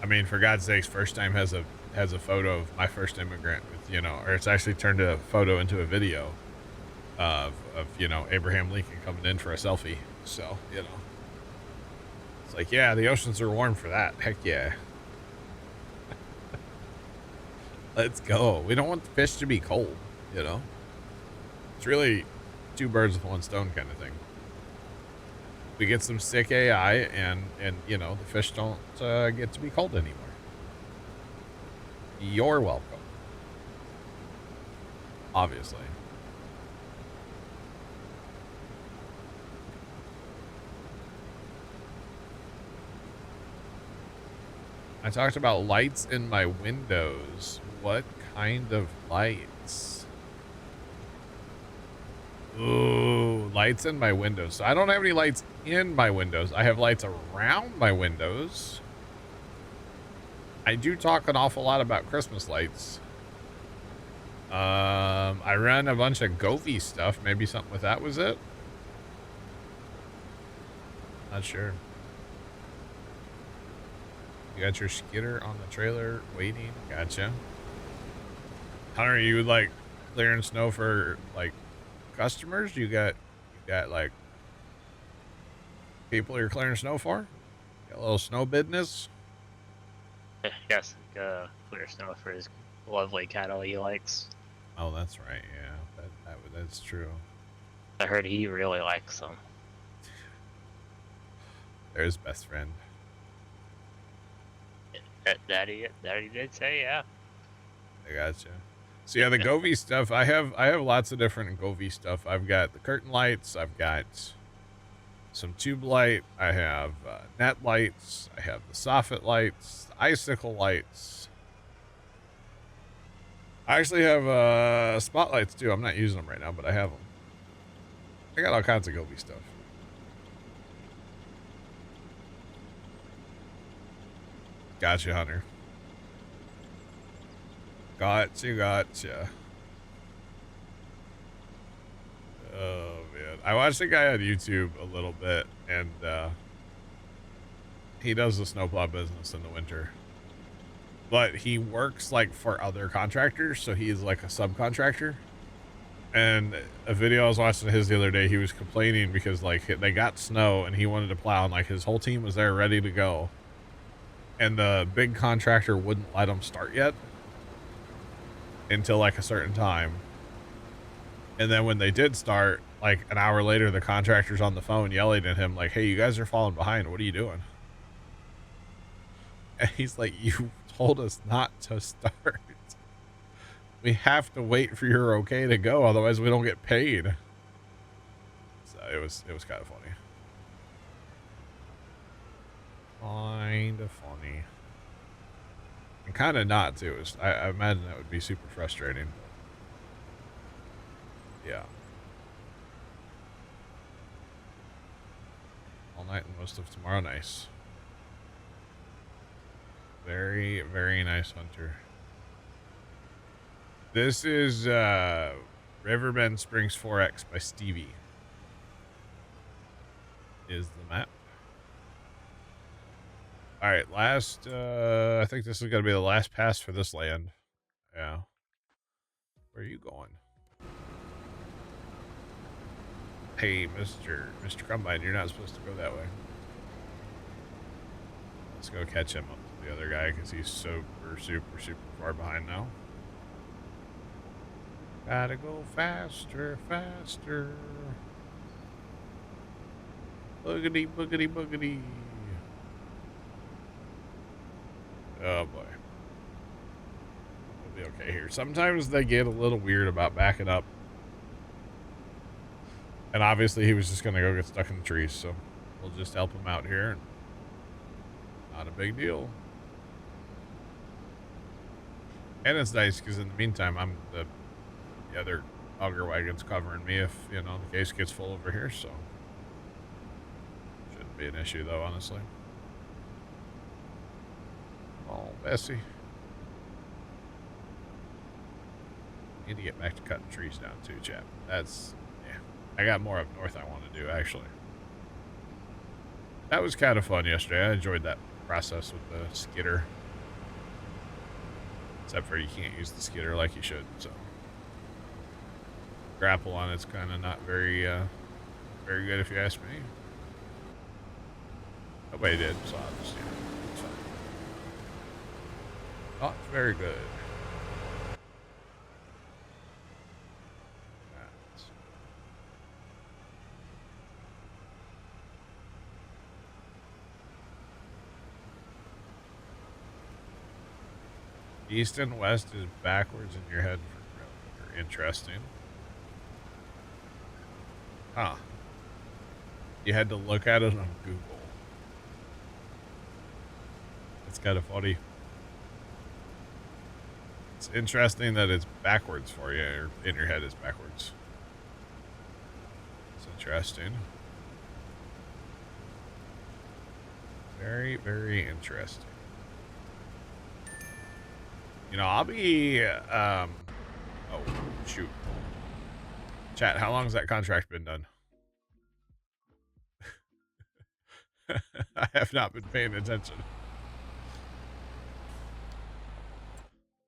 I mean, for God's sakes, First Time has a photo of my first immigrant with, you know, or it's actually turned a photo into a video of you know, Abraham Lincoln coming in for a selfie. So, you know, it's like, yeah, the oceans are warm for that. Heck yeah. Let's go. We don't want the fish to be cold, you know. It's really 2 birds with 1 stone kind of thing. We get some sick AI, and you know, the fish don't get to be cold anymore. You're welcome. Obviously. I talked about lights in my windows. What kind of lights? Ooh, lights in my windows. So I don't have any lights in my windows. I have lights around my windows. I do talk an awful lot about Christmas lights. I ran a bunch of Govee stuff. Maybe something with that was it. Not sure. You got your skidder on the trailer waiting. Gotcha. Hunter, you like clearing snow for like customers? You got like people you're clearing snow for? Got a little snow business? Yes, clear snow for his lovely cattle he likes. Oh, that's right. Yeah, that's true. I heard he really likes them. There's best friend. Daddy did say, yeah. I gotcha. So yeah, the Govee stuff. I have lots of different Govee stuff. I've got the curtain lights. I've got some tube light. I have net lights. I have the soffit lights, the icicle lights. I actually have spotlights too. I'm not using them right now, but I have them. I got all kinds of Govee stuff. Gotcha, Hunter. Gotcha. Oh, man. I watched a guy on YouTube a little bit, and he does the snowplow business in the winter. but he works like for other contractors, so he's like a subcontractor. And a video I was watching his the other day, he was complaining because like they got snow and he wanted to plow, and like his whole team was there ready to go, and the big contractor wouldn't let him start yet until like a certain time. And then when they did start, like an hour later, the contractor's on the phone yelling at him like, "Hey, you guys are falling behind. What are you doing?" And he's like, "You told us not to start. We have to wait for your okay to go, otherwise we don't get paid." So it was kind of funny. Kind of funny. And kind of not too. I imagine that would be super frustrating. Yeah. All night and most of tomorrow. Nice. Very, very nice, Hunter. This is Riverbend Springs 4X by Stevie. Is the map. Alright, last I think this is gonna be the last pass for this land. Yeah. Where are you going? Hey, Mr. Combine, you're not supposed to go that way. Let's go catch him up to the other guy because he's super, super, super far behind now. Gotta go faster, faster. Boogity, boogity, boogity. Oh boy. We'll be okay here. Sometimes they get a little weird about backing up. And obviously he was just gonna go get stuck in the trees, so we'll just help him out here. Not a big deal. And it's nice because in the meantime, I'm the other auger wagon's covering me if, you know, the case gets full over here, so shouldn't be an issue though, honestly. Oh, Bessie. Need to get back to cutting trees down too, chap. That's, yeah. I got more up north I want to do, actually. That was kind of fun yesterday. I enjoyed that process with the skidder. Except for you can't use the skidder like you should, so. Grapple on it's kind of not very, very good if you ask me. Nobody did, so I'll just, yeah, it's fine. Not very good. East and west is backwards in your head for interesting. Huh. You had to look at it on Google. It's kind of funny. It's interesting that it's backwards for you, or in your head is backwards. It's interesting. Very, very interesting. You know, I'll be, oh, shoot. Chat, how long has that contract been done? I have not been paying attention.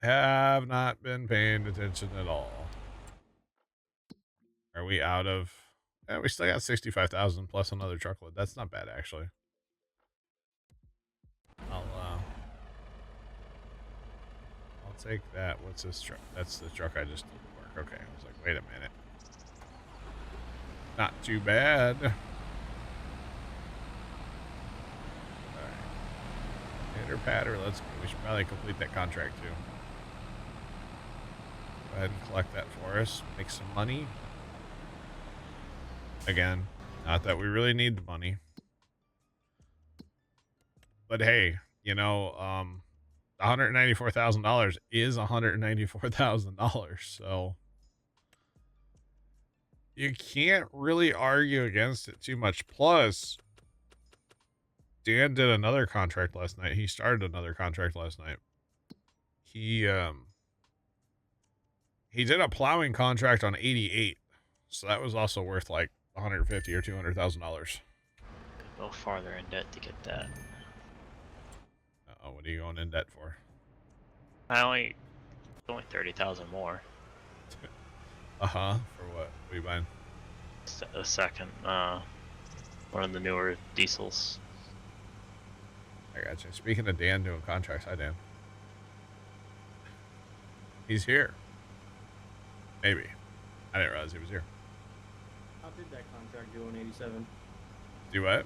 Have not been paying attention at all. Are we out of... Yeah, we still got 65,000 plus another truckload. That's not bad, actually. I'll take that. What's this truck? That's the truck I just did work. Okay, I was like, wait a minute. Not too bad. Alright. Hitter patter, let's go. We should probably complete that contract too. Go ahead and collect that for us. Make some money. Again, not that we really need the money. But hey, you know, $194,000 is $194,000, so you can't really argue against it too much. Plus, Dan did another contract last night. He started another contract last night. He did a plowing contract on 88, so that was also worth like $150,000 or $200,000. Go farther in debt to get that. Uh-oh, what are you going in debt for? Only 30,000 more. Uh-huh. For what? What are you buying? A second, one of the newer diesels. I got you. Speaking of Dan doing contracts, hi Dan. He's here. Maybe. I didn't realize he was here. How did that contract do on 87? Do what?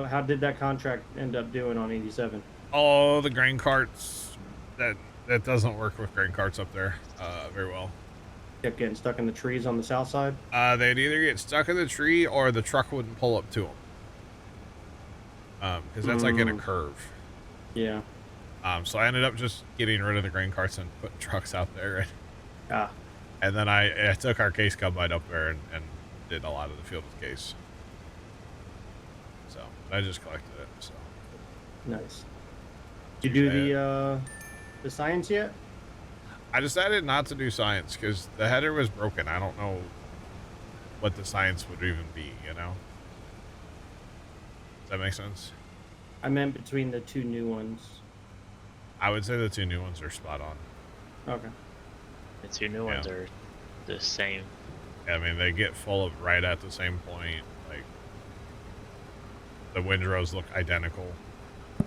How did that contract end up doing on 87? Oh, the grain carts. That doesn't work with grain carts up there very well. Kept getting stuck in the trees on the south side? They'd either get stuck in the tree or the truck wouldn't pull up to them. Because that's like in a curve. Yeah. So I ended up just getting rid of the grain carts and putting trucks out there. Ah. And then I took our case combine up there and did a lot of the field with case. So I just collected it. So Nice. Did you do the science yet? I decided not to do science because the header was broken. I don't know what the science would even be, you know? Does that make sense? I meant between the two new ones. I would say the two new ones are spot on. Okay. The two new ones are the same. I mean, they get full of right at the same point. Like, the windrows look identical.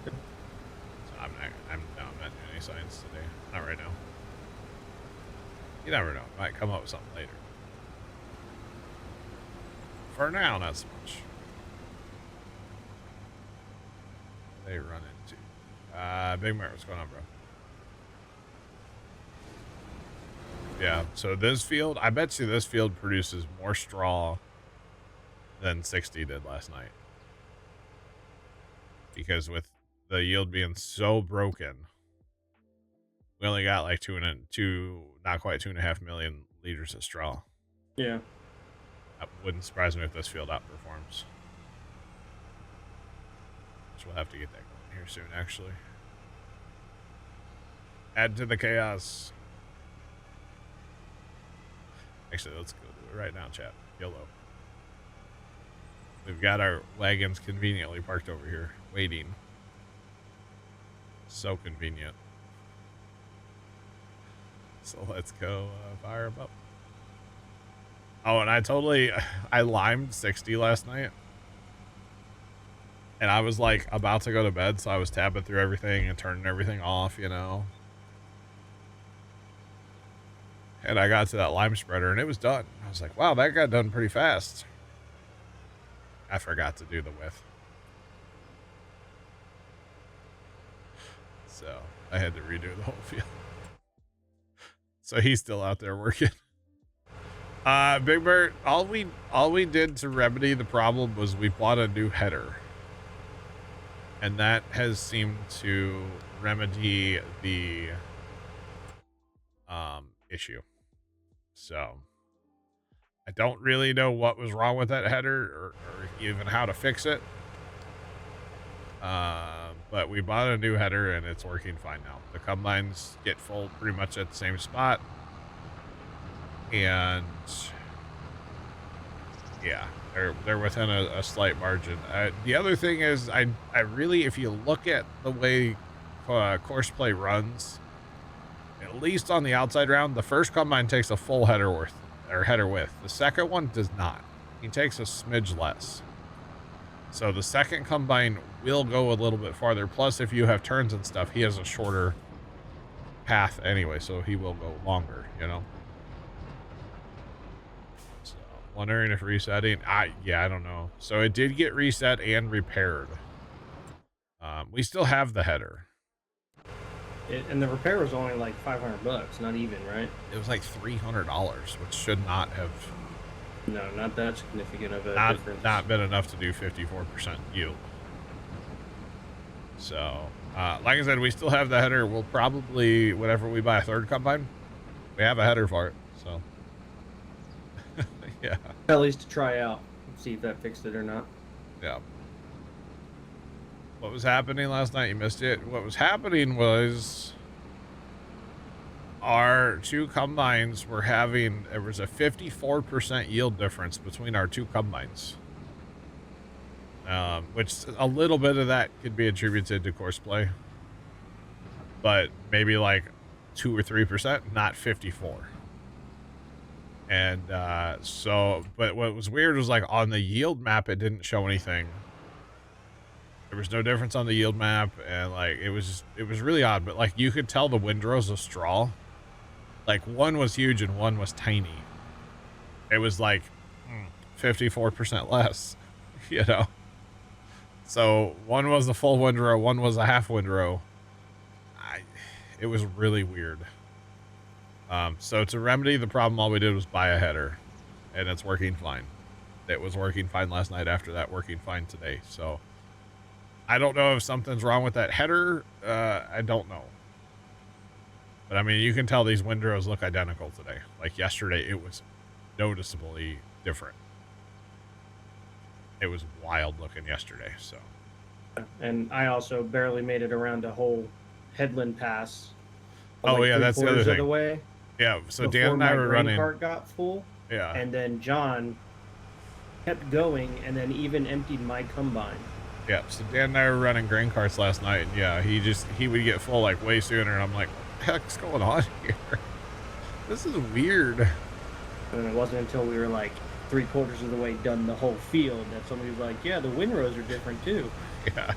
So I'm not doing any science today. Not right now. You never know. Might come up with something later. For now, not so much. They run into. Big Mart, what's going on, bro? Yeah, so this field, I bet you this field produces more straw than 60 did last night. Because with the yield being so broken, we only got like not quite 2.5 million liters of straw. Yeah. That wouldn't surprise me if this field outperforms. So we'll have to get that going here soon, actually. Add to the chaos. Actually, let's go do it right now, chat. YOLO. We've got our wagons conveniently parked over here, waiting. So convenient. So let's go fire them up. Oh, and I limed 60 last night. And I was like about to go to bed, so I was tabbing through everything and turning everything off, you know. And I got to that lime spreader and it was done. I was like, wow, that got done pretty fast. I forgot to do the width. So I had to redo the whole field. So he's still out there working. Big Bert, all we did to remedy the problem was we bought a new header. And that has seemed to remedy the issue. So I don't really know what was wrong with that header or even how to fix it. But we bought a new header and it's working fine now. The combines get full pretty much at the same spot. And yeah, they're within a slight margin. The other thing is I really, if you look at the way course play runs, at least on the outside round, the first combine takes a full header width. The second one does not. He takes a smidge less. So the second combine will go a little bit farther. Plus, if you have turns and stuff, he has a shorter path anyway, so he will go longer, you know? So, wondering if resetting... yeah, I don't know. So it did get reset and repaired. We still have the header. And the repair was only like $500, not even, right? It was like $300, which should not have... No, not that significant of a difference. Not been enough to do 54% yield. So, like I said, we still have the header. We'll probably, whenever we buy a third combine, we have a header for it. So, yeah. At least to try out, see if that fixed it or not. Yeah. What was happening last night? You missed it. What was happening was our two combines were having, there was a 54% yield difference between our two combines. Which a little bit of that could be attributed to course play. But maybe like 2 or 3%, not 54. And so, but what was weird was like on the yield map, it didn't show anything. There was no difference on the yield map, and like it was really odd. But like you could tell the windrows of straw, like one was huge and one was tiny. It was like 54% less, you know. So one was a full windrow, one was a half windrow. It was really weird. So to remedy the problem, all we did was buy a header, and it's working fine. It was working fine last night, after that working fine today. So I don't know if something's wrong with that header. I don't know. But I mean, you can tell these windrows look identical today. Like yesterday, it was noticeably different. It was wild looking yesterday, so. And I also barely made it around a whole headland pass. Oh, like yeah, that's the other Of thing. the way. Yeah, so Before Dan and I my were grain running. cart got full. Yeah. And then John kept going, and then even emptied my combine. Yeah, so Dan and I were running grain carts last night, and yeah, he would get full like way sooner, and I'm like, what the heck's going on here? This is weird. And it wasn't until we were like 3/4 of the way done the whole field that somebody was like, yeah, the windrows are different too. Yeah.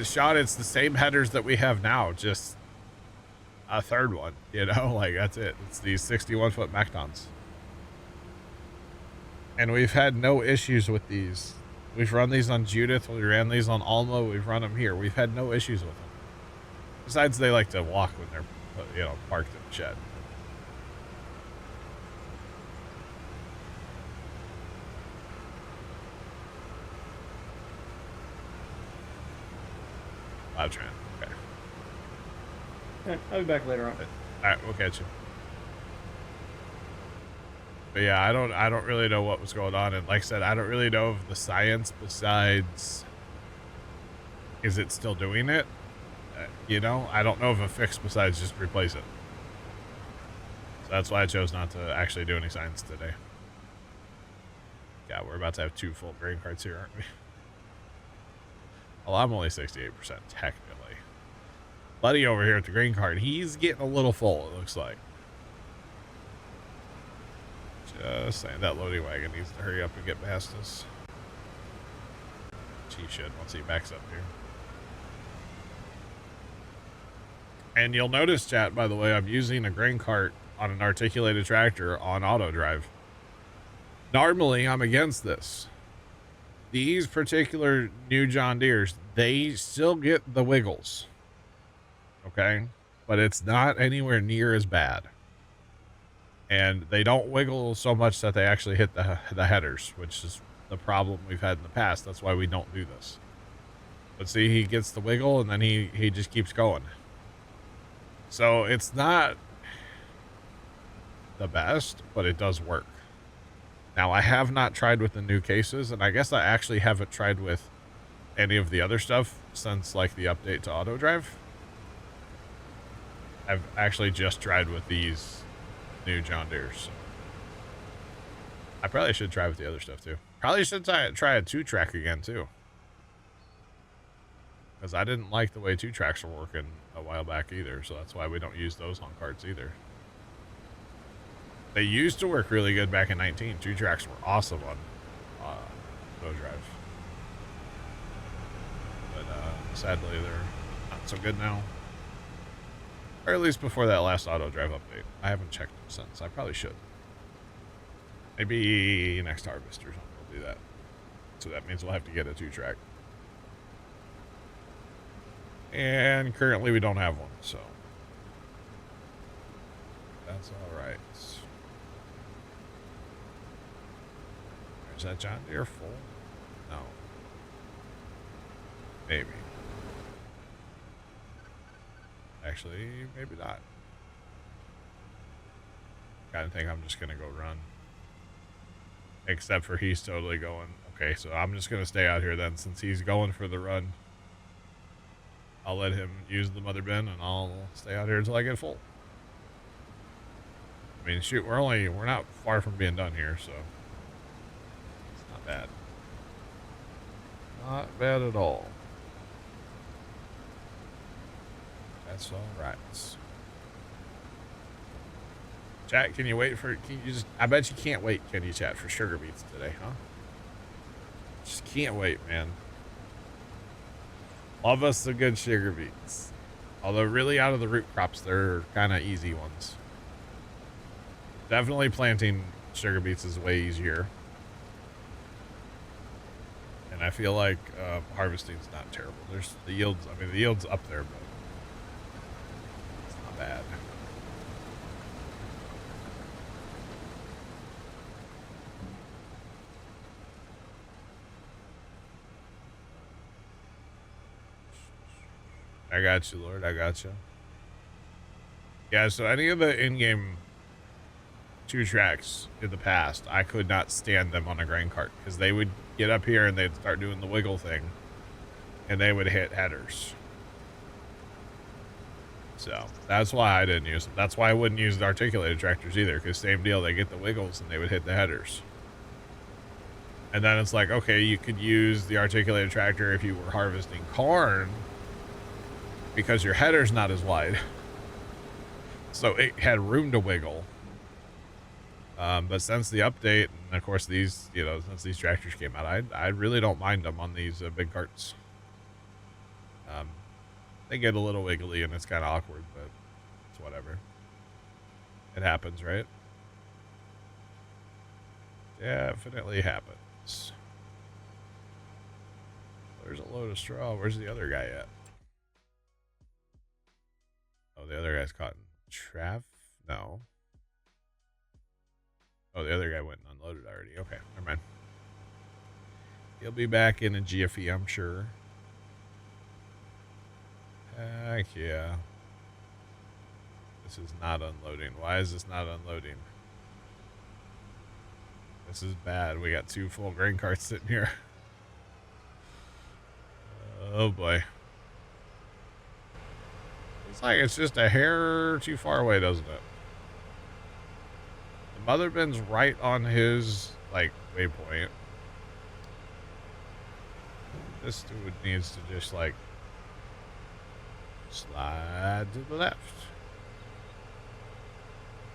Sean, it's the same headers that we have now, just a third one, you know, like that's it. It's these 61-foot Mactons. And we've had no issues with these. We've run these on Judith. We ran these on Alma. We've run them here. We've had no issues with them. Besides, they like to walk when they're, you know, parked in the shed. Livestream. Okay. I'll be back later on. All right, we'll catch you. But yeah, I don't really know what was going on, and like I said, I don't really know of the science besides, is it still doing it? You know, I don't know of a fix besides just replace it. So that's why I chose not to actually do any science today. Yeah, we're about to have 2 full grain carts here, aren't we? Well, I'm only 68% technically. Buddy over here at the grain cart, he's getting a little full, it looks like. Just saying, that loading wagon needs to hurry up and get past us. He should once he backs up here. And you'll notice, chat, by the way, I'm using a grain cart on an articulated tractor on auto drive. Normally, I'm against this. These particular new John Deeres, they still get the wiggles. Okay? But it's not anywhere near as bad. And they don't wiggle so much that they actually hit the headers, which is the problem we've had in the past. That's why we don't do this. But see, he gets the wiggle, and then he just keeps going. So it's not the best, but it does work. Now, I have not tried with the new cases, and I guess I actually haven't tried with any of the other stuff since, like, the update to auto drive. I've actually just tried with these new John Deeres. So I probably should try with the other stuff, too. Probably should try a 2-track again, too. Because I didn't like the way 2-tracks were working a while back, either, so that's why we don't use those on carts, either. They used to work really good back in 19. 2-tracks were awesome on no drive. But sadly, they're not so good now. Or at least before that last auto drive update. I haven't checked them since. I probably should. Maybe next harvest or something we'll do that. So that means we'll have to get a 2-track. And currently we don't have one, so that's all right. Is that John Deere full? No. Maybe. Actually, maybe not. I think I'm just gonna go run. Except for he's totally going. Okay, so I'm just gonna stay out here then, since he's going for the run. I'll let him use the mother bin, and I'll stay out here until I get full. I mean, shoot, we're not far from being done here, so it's not bad. Not bad at all. That's all right. Chat, can you wait for, I bet you can't wait, can you, chat, for sugar beets today, huh? Just can't wait, man. Love us some good sugar beets. Although really out of the root crops, they're kind of easy ones. Definitely planting sugar beets is way easier. And I feel like harvesting's not terrible. There's the yields, I mean, the yield's up there, but it's not bad. I got you, Lord. I got you. Yeah, so any of the in-game 2 tracks in the past, I could not stand them on a grain cart because they would get up here and they'd start doing the wiggle thing and they would hit headers. So that's why I didn't use them. That's why I wouldn't use the articulated tractors either, because same deal, they get the wiggles and they would hit the headers. And then it's like, okay, you could use the articulated tractor if you were harvesting corn because your header's not as wide. So it had room to wiggle. But since the update, and of course these, you know, since these tractors came out, I really don't mind them on these big carts. They get a little wiggly and it's kind of awkward, but it's whatever. It happens, right? Definitely happens. There's a load of straw. Where's the other guy at? Oh, the other guy's caught in traffic? No. Oh, the other guy went and unloaded already. Okay, never mind. He'll be back in a jiffy, I'm sure. Heck yeah. This is not unloading. Why is this not unloading? This is bad. We got 2 full grain carts sitting here. Oh boy. It's like it's just a hair too far away, doesn't it? The mother bin's right on his, like, waypoint. This dude needs to just, like, slide to the left.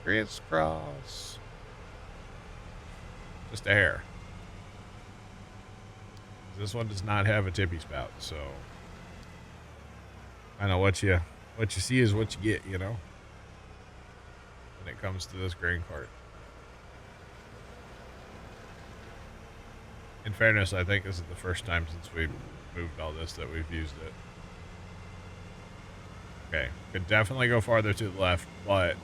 Crisscross. Just a hair. This one does not have a tippy spout, so I know what you see is what you get, you know, when it comes to this grain cart. In fairness, I think this is the first time since we moved all this that we've used it. Okay, could definitely go farther to the left, but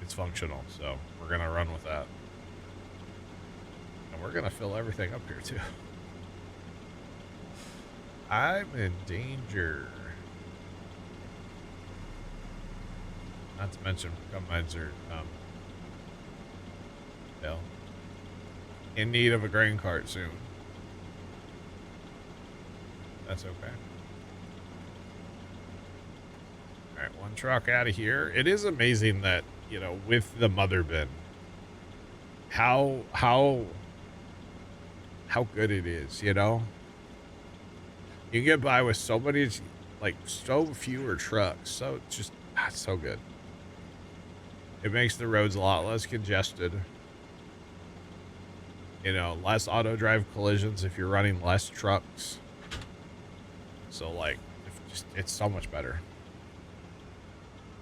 it's functional, so we're gonna run with that. And we're gonna fill everything up here too. I'm in danger. Not to mention combines are hell, in need of a grain cart soon. That's okay. Alright, 1 truck out of here. It is amazing that, you know, with the mother bin, how good it is, you know? You can get by with so many, like, so fewer trucks. So just, so good. It makes the roads a lot less congested. You know, less auto drive collisions if you're running less trucks. So, like, it's so much better.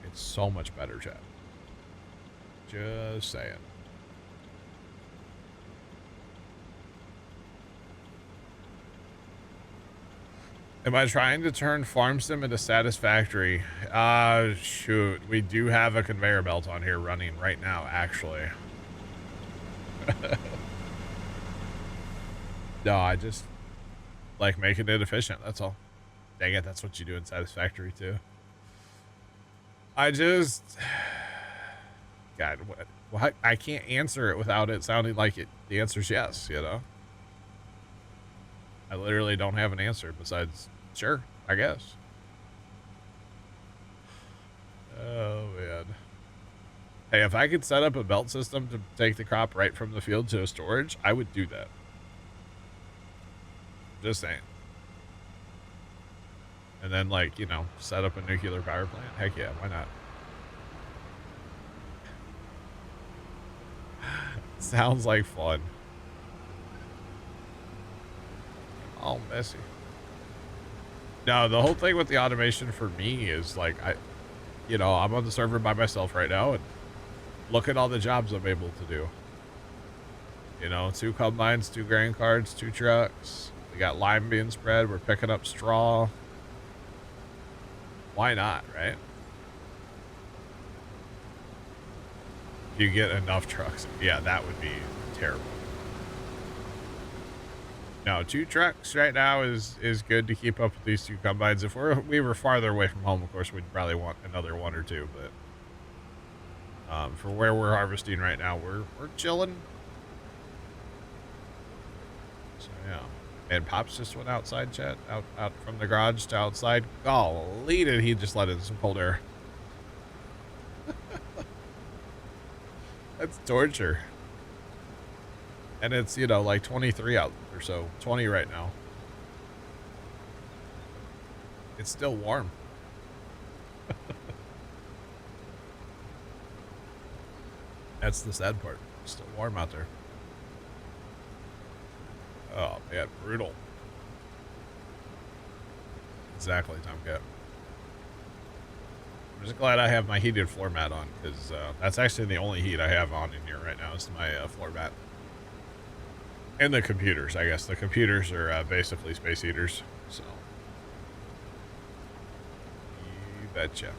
It's so much better, chat. Just saying. Am I trying to turn farm sim into satisfactory? Shoot. We do have a conveyor belt on here running right now, actually. No, I just like making it efficient. That's all. Dang it. That's what you do in satisfactory too. God, what? I can't answer it without it sounding like it. The answer's yes, you know? I literally don't have an answer besides, sure, I guess. Oh, man. Hey, if I could set up a belt system to take the crop right from the field to a storage, I would do that. Just saying. And then, like, you know, set up a nuclear power plant. Heck yeah, why not? Sounds like fun. Oh, messy. No, the whole thing with the automation for me is like, you know, I'm on the server by myself right now, and look at all the jobs I'm able to do. You know, 2 combines, 2 grain carts, 2 trucks. We got lime being spread. We're picking up straw. Why not, right? If you get enough trucks, yeah, that would be terrible. No, 2 trucks right now is good to keep up with these 2 combines. If we were farther away from home, of course, we'd probably want another 1 or 2. But for where we're harvesting right now, we're chilling. So yeah, and Pops just went outside, chat, out from the garage to outside. Golly, did he just let in some cold air? That's torture. And it's, you know, like 23 out or so, 20 right now. It's still warm. That's the sad part. It's still warm out there. Oh, man, brutal. Exactly, Tomcat. I'm just glad I have my heated floor mat on, because that's actually the only heat I have on in here right now is my floor mat. And the computers, I guess. The computers are basically space heaters, so. You betcha.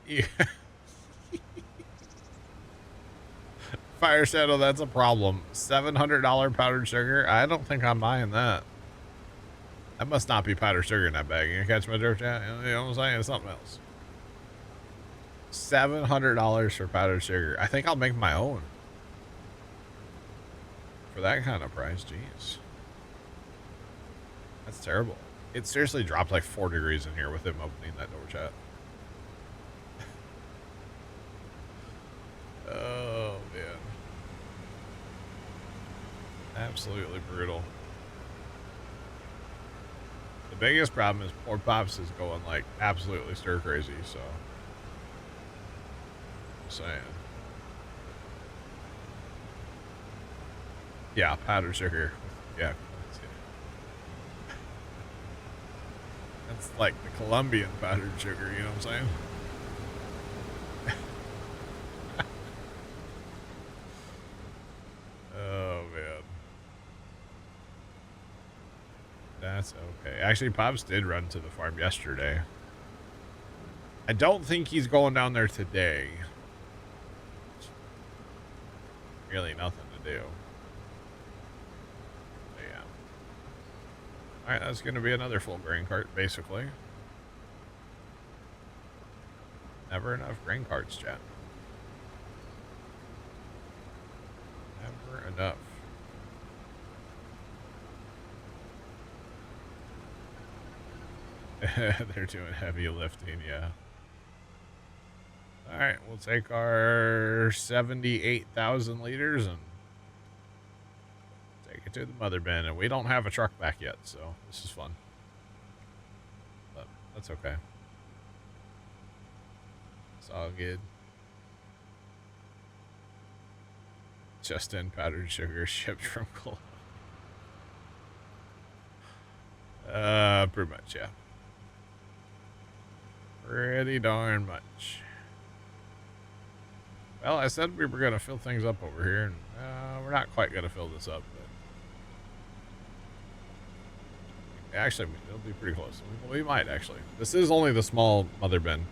Yeah. Fire Shadow, that's a problem. $700 powdered sugar? I don't think I'm buying that. That must not be powdered sugar in that bag. You catch my drift, chat? You know what I'm saying? It's something else. $700 for powdered sugar. I think I'll make my own. For that kind of price, jeez. That's terrible. It seriously dropped like 4 degrees in here with him opening that door, chat. Oh, man. Absolutely brutal. The biggest problem is poor Pops is going like absolutely stir crazy, so. Just saying. Yeah, powdered sugar. Yeah. That's like the Colombian powdered sugar, you know what I'm saying? Oh, man. That's okay. Actually, Pops did run to the farm yesterday. I don't think he's going down there today. Really nothing to do. But yeah. Alright, that's going to be another full grain cart, basically. Never enough grain carts, chat. Never enough. They're doing heavy lifting, yeah. Alright, we'll take our 78,000 liters and take it to the mother bin. And we don't have a truck back yet, so this is fun. But that's okay. It's all good. Just in powdered sugar shipped from Colombia. Pretty much, yeah. Pretty darn much. Well, I said we were going to fill things up over here, and we're not quite going to fill this up, but actually, it'll be pretty close. We might, actually. This is only the small mother bin.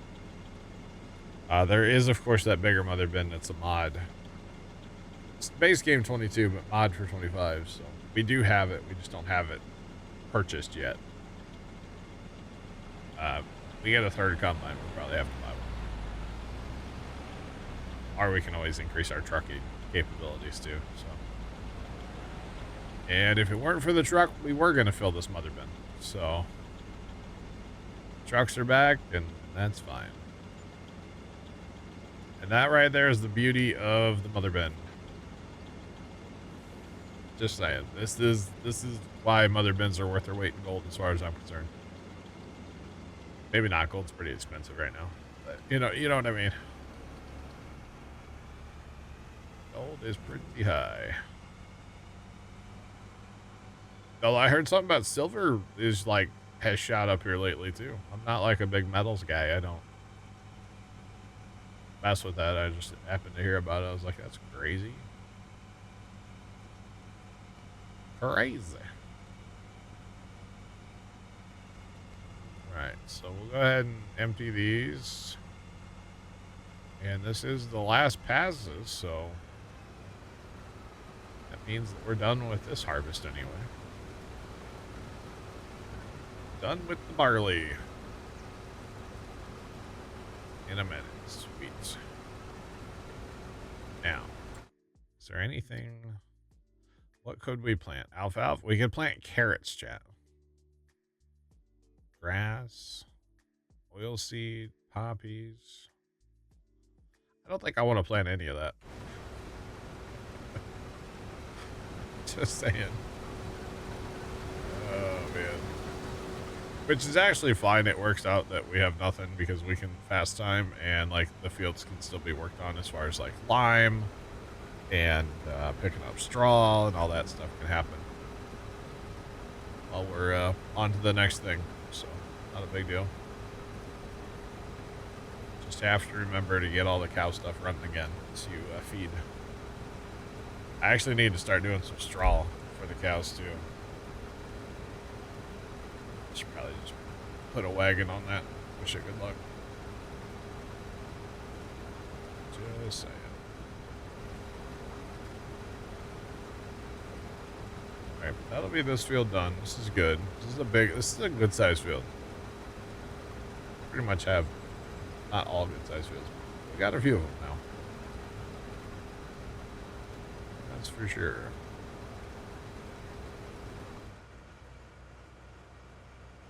There is, of course, that bigger mother bin that's a mod. It's base game 22, but mod for 25, so we do have it. We just don't have it purchased yet. We get a third combine, we'll probably have to buy one. Or we can always increase our trucking capabilities too. So, and if it weren't for the truck, we were gonna fill this mother bin. So, trucks are back, and that's fine. And that right there is the beauty of the mother bin. Just saying, this is why mother bins are worth their weight in gold, as far as I'm concerned. Maybe not. Gold's pretty expensive right now, but you know what I mean. Gold is pretty high. Though I heard something about silver is like has shot up here lately too. I'm not like a big metals guy. I don't mess with that. I just happened to hear about it. I was like, that's crazy. Crazy. Right, so we'll go ahead and empty these. And this is the last passes, so that means that we're done with this harvest anyway. Done with the barley. In a minute. Sweet. Now, is there anything... What could we plant? Alfalfa? We could plant carrots, chat. Grass. Oilseed. Poppies. I don't think I want to plant any of that. Just saying. Oh, man. Which is actually fine. It works out that we have nothing because we can fast time and, like, the fields can still be worked on as far as, like, lime and picking up straw and all that stuff can happen while we're on to the next thing. So, not a big deal. Just have to remember to get all the cow stuff running again to feed. I actually need to start doing some straw for the cows too. Should probably just put a wagon on that. Wish it good luck. Just saying. Alright, but that'll be this field done. This is good. This is a good sized field. Pretty much have not all good sized fields. We got a few of them now. That's for sure.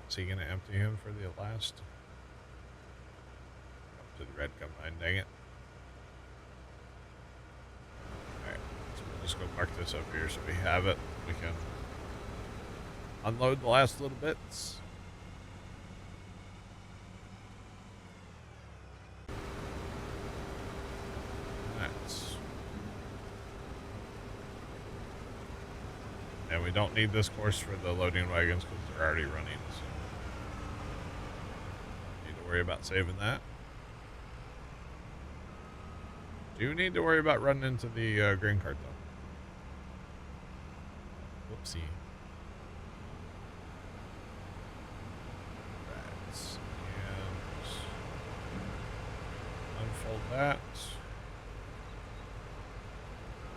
Is he gonna empty him for the last? Up to the red combine, dang it. Alright, so we'll just go park this up here so we have it. We can unload the last little bits. Nice. And we don't need this course for the loading wagons because they're already running. So don't need to worry about saving that. Do need to worry about running into the grain cart though. Whoopsie. Right. And unfold that.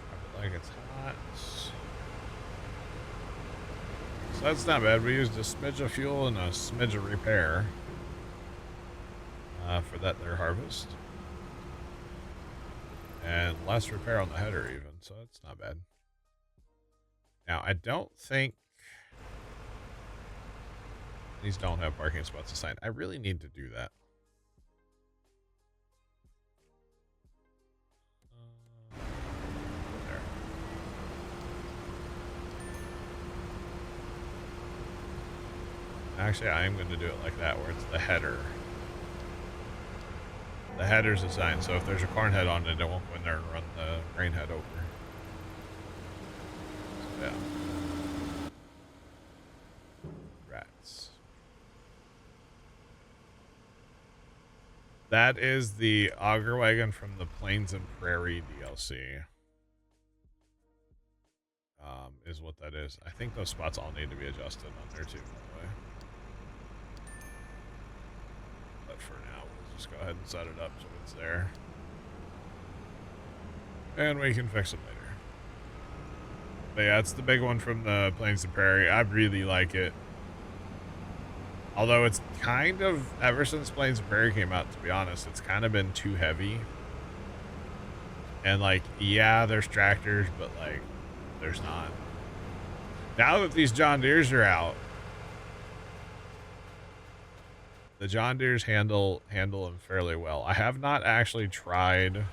Drop it like it's hot. So that's not bad. We used a smidge of fuel and a smidge of repair for that there harvest. And less repair on the header even, so that's not bad. Now, I don't think these don't have parking spots assigned. I really need to do that. There. Actually, I am going to do it like that, where it's the header. The header's assigned, so if there's a corn head on it, it won't go in there and run the grain head over. So, yeah. Rats. That is the auger wagon from the Plains and Prairie DLC. Is what that is. I think those spots all need to be adjusted on there too, by the way. But for now, we'll just go ahead and set it up so it's there. And we can fix it later. But yeah, it's the big one from the Plains and Prairie. I really like it. Although it's kind of, ever since Plains and Prairie came out, to be honest, it's kind of been too heavy. And like, yeah, there's tractors, but like, there's not. Now that these John Deeres are out, the John Deeres handle them fairly well. I have not actually tried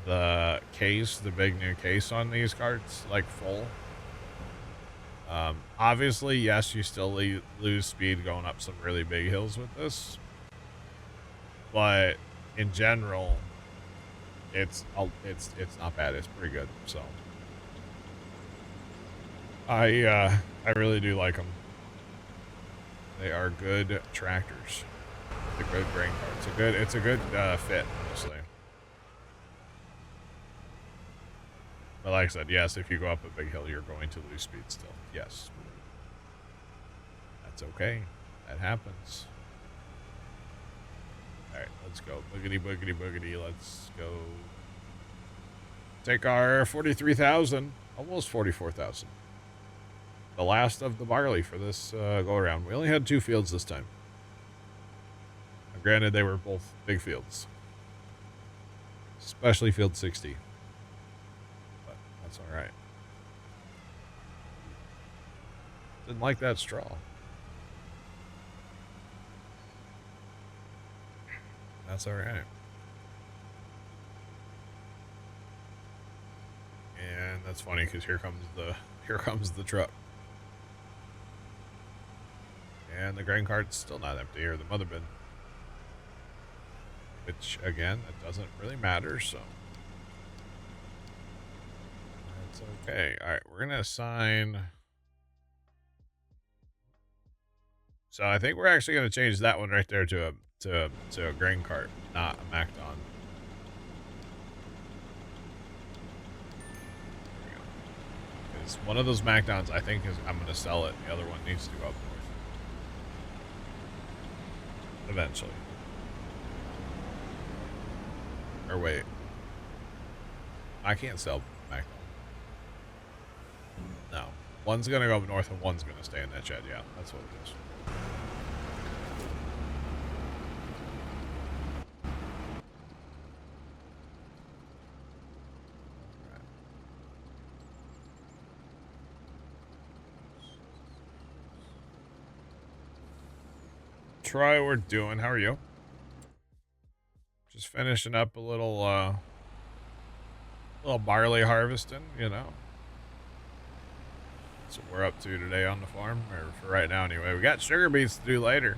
the case, the big new case on these carts, like full. Obviously, yes, you still lose speed going up some really big hills with this, but in general, it's not bad. It's pretty good. So I really do like them. They are good tractors. It's a good grain cart. It's a good fit, honestly. But like I said, yes, if you go up a big hill, you're going to lose speed still. Yes. That's okay. That happens. Alright, let's go. Boogity, boogity, boogity. Let's go. Take our 43,000. Almost 44,000. The last of the barley for this go around. We only had 2 fields this time. Now, granted, they were both big fields. Especially field 60. But that's alright. Didn't like that straw. That's alright. And that's funny because here comes the truck. And the grain cart's still not empty, or the mother bin. Which, again, it doesn't really matter, so. That's okay. Alright, we're going to assign. So I think we're actually going to change that one right there to a grain cart, not a MacDon. Because one of those MacDons, I think, I'm going to sell it. The other one needs to go up north. Eventually. Or wait. I can't sell MacDon. No. One's going to go up north and one's going to stay in that shed. Yeah, that's what it is. Troy, we're doing. How are you? Just finishing up a little barley harvesting, you know. That's what we're up to today on the farm, or for right now anyway. We got sugar beets to do later.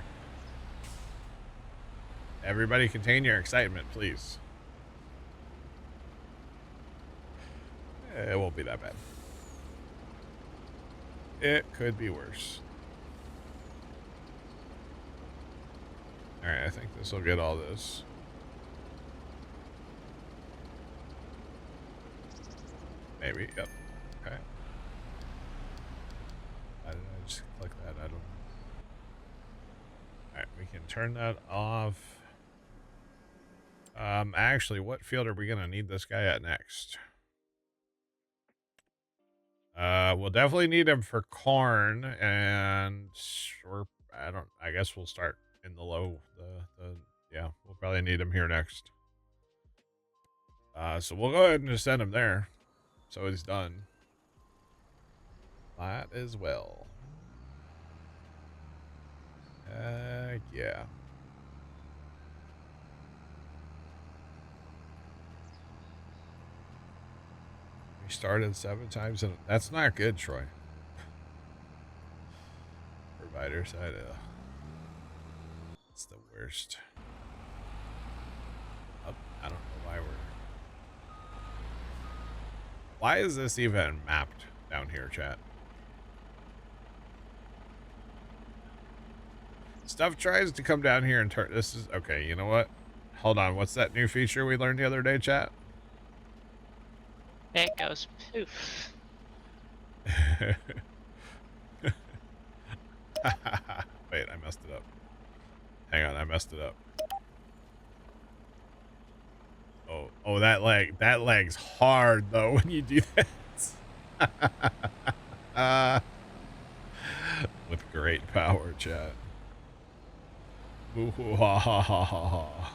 Everybody contain your excitement, please. It won't be that bad. It could be worse. Alright, I think this will get all this. Maybe, yep. Okay. Why did I just click that? I don't know. Alright, we can turn that off. Actually, what field are we going to need this guy at next? We'll definitely need him for corn, and I guess we'll start in the low, yeah, we'll probably need him here next. So we'll go ahead and just send him there. So it's done. Might as well. Yeah. We started 7 times, and that's not good, Troy. Provider side, it's the worst. Oh, I don't know why Why is this even mapped down here, chat? Stuff tries to come down here and turn. This is okay. You know what? Hold on. What's that new feature we learned the other day, chat? It goes poof. Wait, I messed it up. Hang on, I messed it up. Oh, that leg's hard though when you do that. With great power, chat. Ooh, ha ha ha ha ha.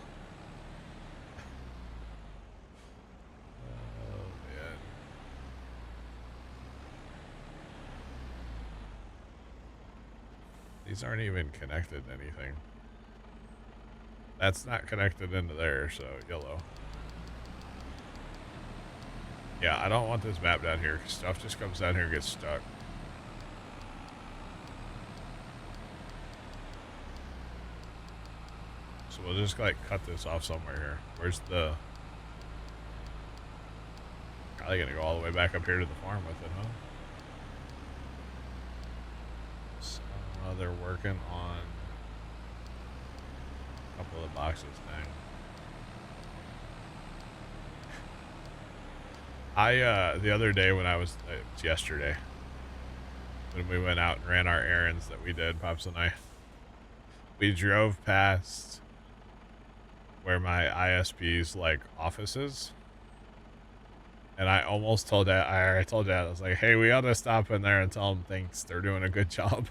These aren't even connected to anything. That's not connected into there, so yellow. Yeah, I don't want this map down here, because stuff just comes down here and gets stuck. So we'll just, like, cut this off somewhere here. Where's the... Probably gonna go all the way back up here to the farm with it, huh? So, they're working on a couple of boxes now. The other day when I was, it was yesterday, when we went out and ran our errands that we did, Pops and I, we drove past where my ISP's, like, office is. And I almost told Dad, I told Dad, I was like, hey, we ought to stop in there and tell them thanks. They're doing a good job.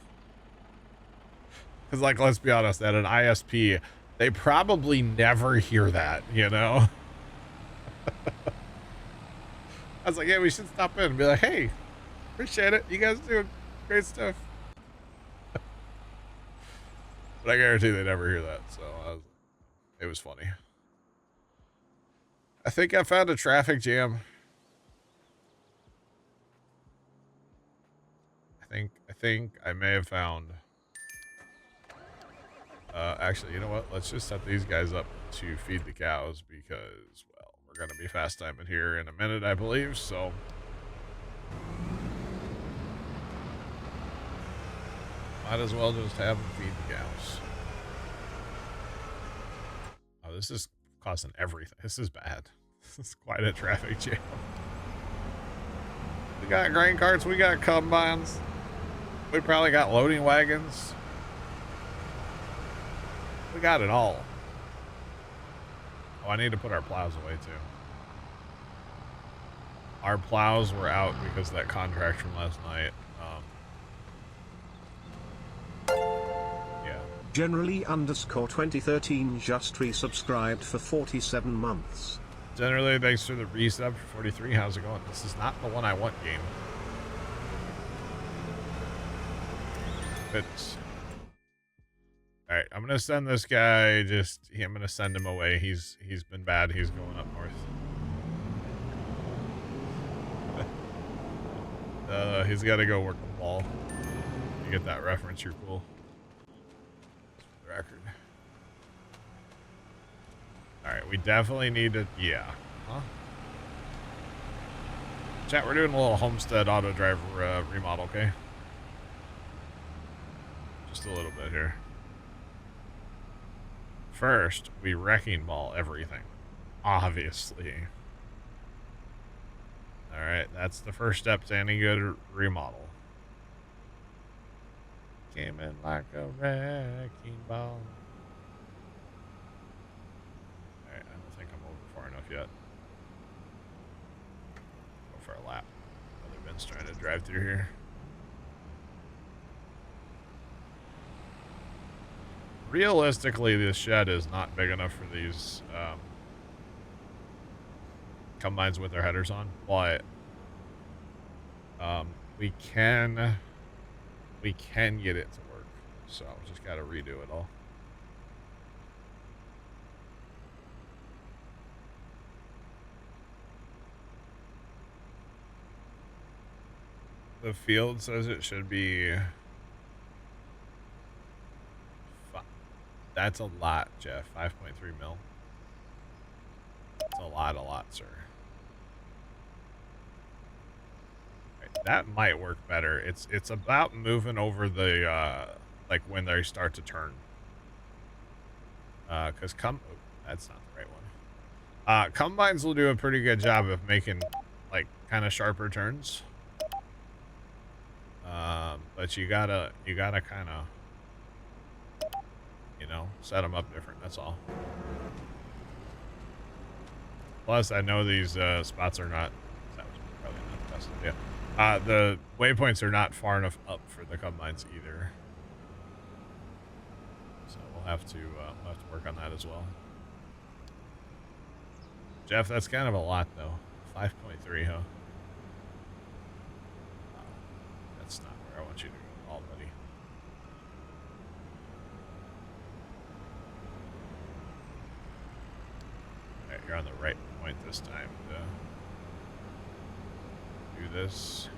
Because, like, let's be honest, at an ISP, they probably never hear that, you know? I was like, yeah, we should stop in and be like, hey, appreciate it. You guys doing great stuff. But I guarantee they never hear that. So it was funny. I think I found a traffic jam. I think I may have found. Actually, you know what? Let's just set these guys up to feed the cows because, well, we're gonna be fast timing here in a minute, I believe. So. Might as well just have them feed the cows. Oh, this is causing everything. This is bad. This is quite a traffic jam. We got grain carts. We got combines. We probably got loading wagons. We got it all. Oh, I need to put our plows away too. Our plows were out because of that contract from last night. Yeah. Generally underscore 2013 just resubscribed for 47 months. Generally, thanks for the resub for 43. How's it going? This is not the one I want game. It's... Alright, I'm gonna send this guy, I'm gonna send him away. He's been bad. He's going up north. He's gotta go work the ball. You get that reference, you're cool. For the record. Alright, we definitely need to... Yeah. Huh? Chat, we're doing a little homestead auto driver remodel, okay? Just a little bit here. First, we wrecking ball everything. Obviously. Alright, that's the first step to any good remodel. Came in like a wrecking ball. Alright, I don't think I'm over far enough yet. Go for a lap. Other Ben's trying to drive through here. Realistically, this shed is not big enough for these combines with their headers on, but we can get it to work. So just got to redo it all. The field says it should be... That's a lot, Jeff. 5.3 mil. That's a lot, sir. Right, that might work better. It's about moving over the like when they start to turn. Because that's not the right one. Combines will do a pretty good job of making like kind of sharper turns. But you gotta kind of, you know, set them up different, that's all. Plus, I know these spots are not... That was probably not the best idea. The waypoints are not far enough up for the combines either. So we'll have to work on that as well. Jeff, that's kind of a lot, though. 5.3, huh? That's not where I want you to go, all buddy. you're on the right point this time to do this.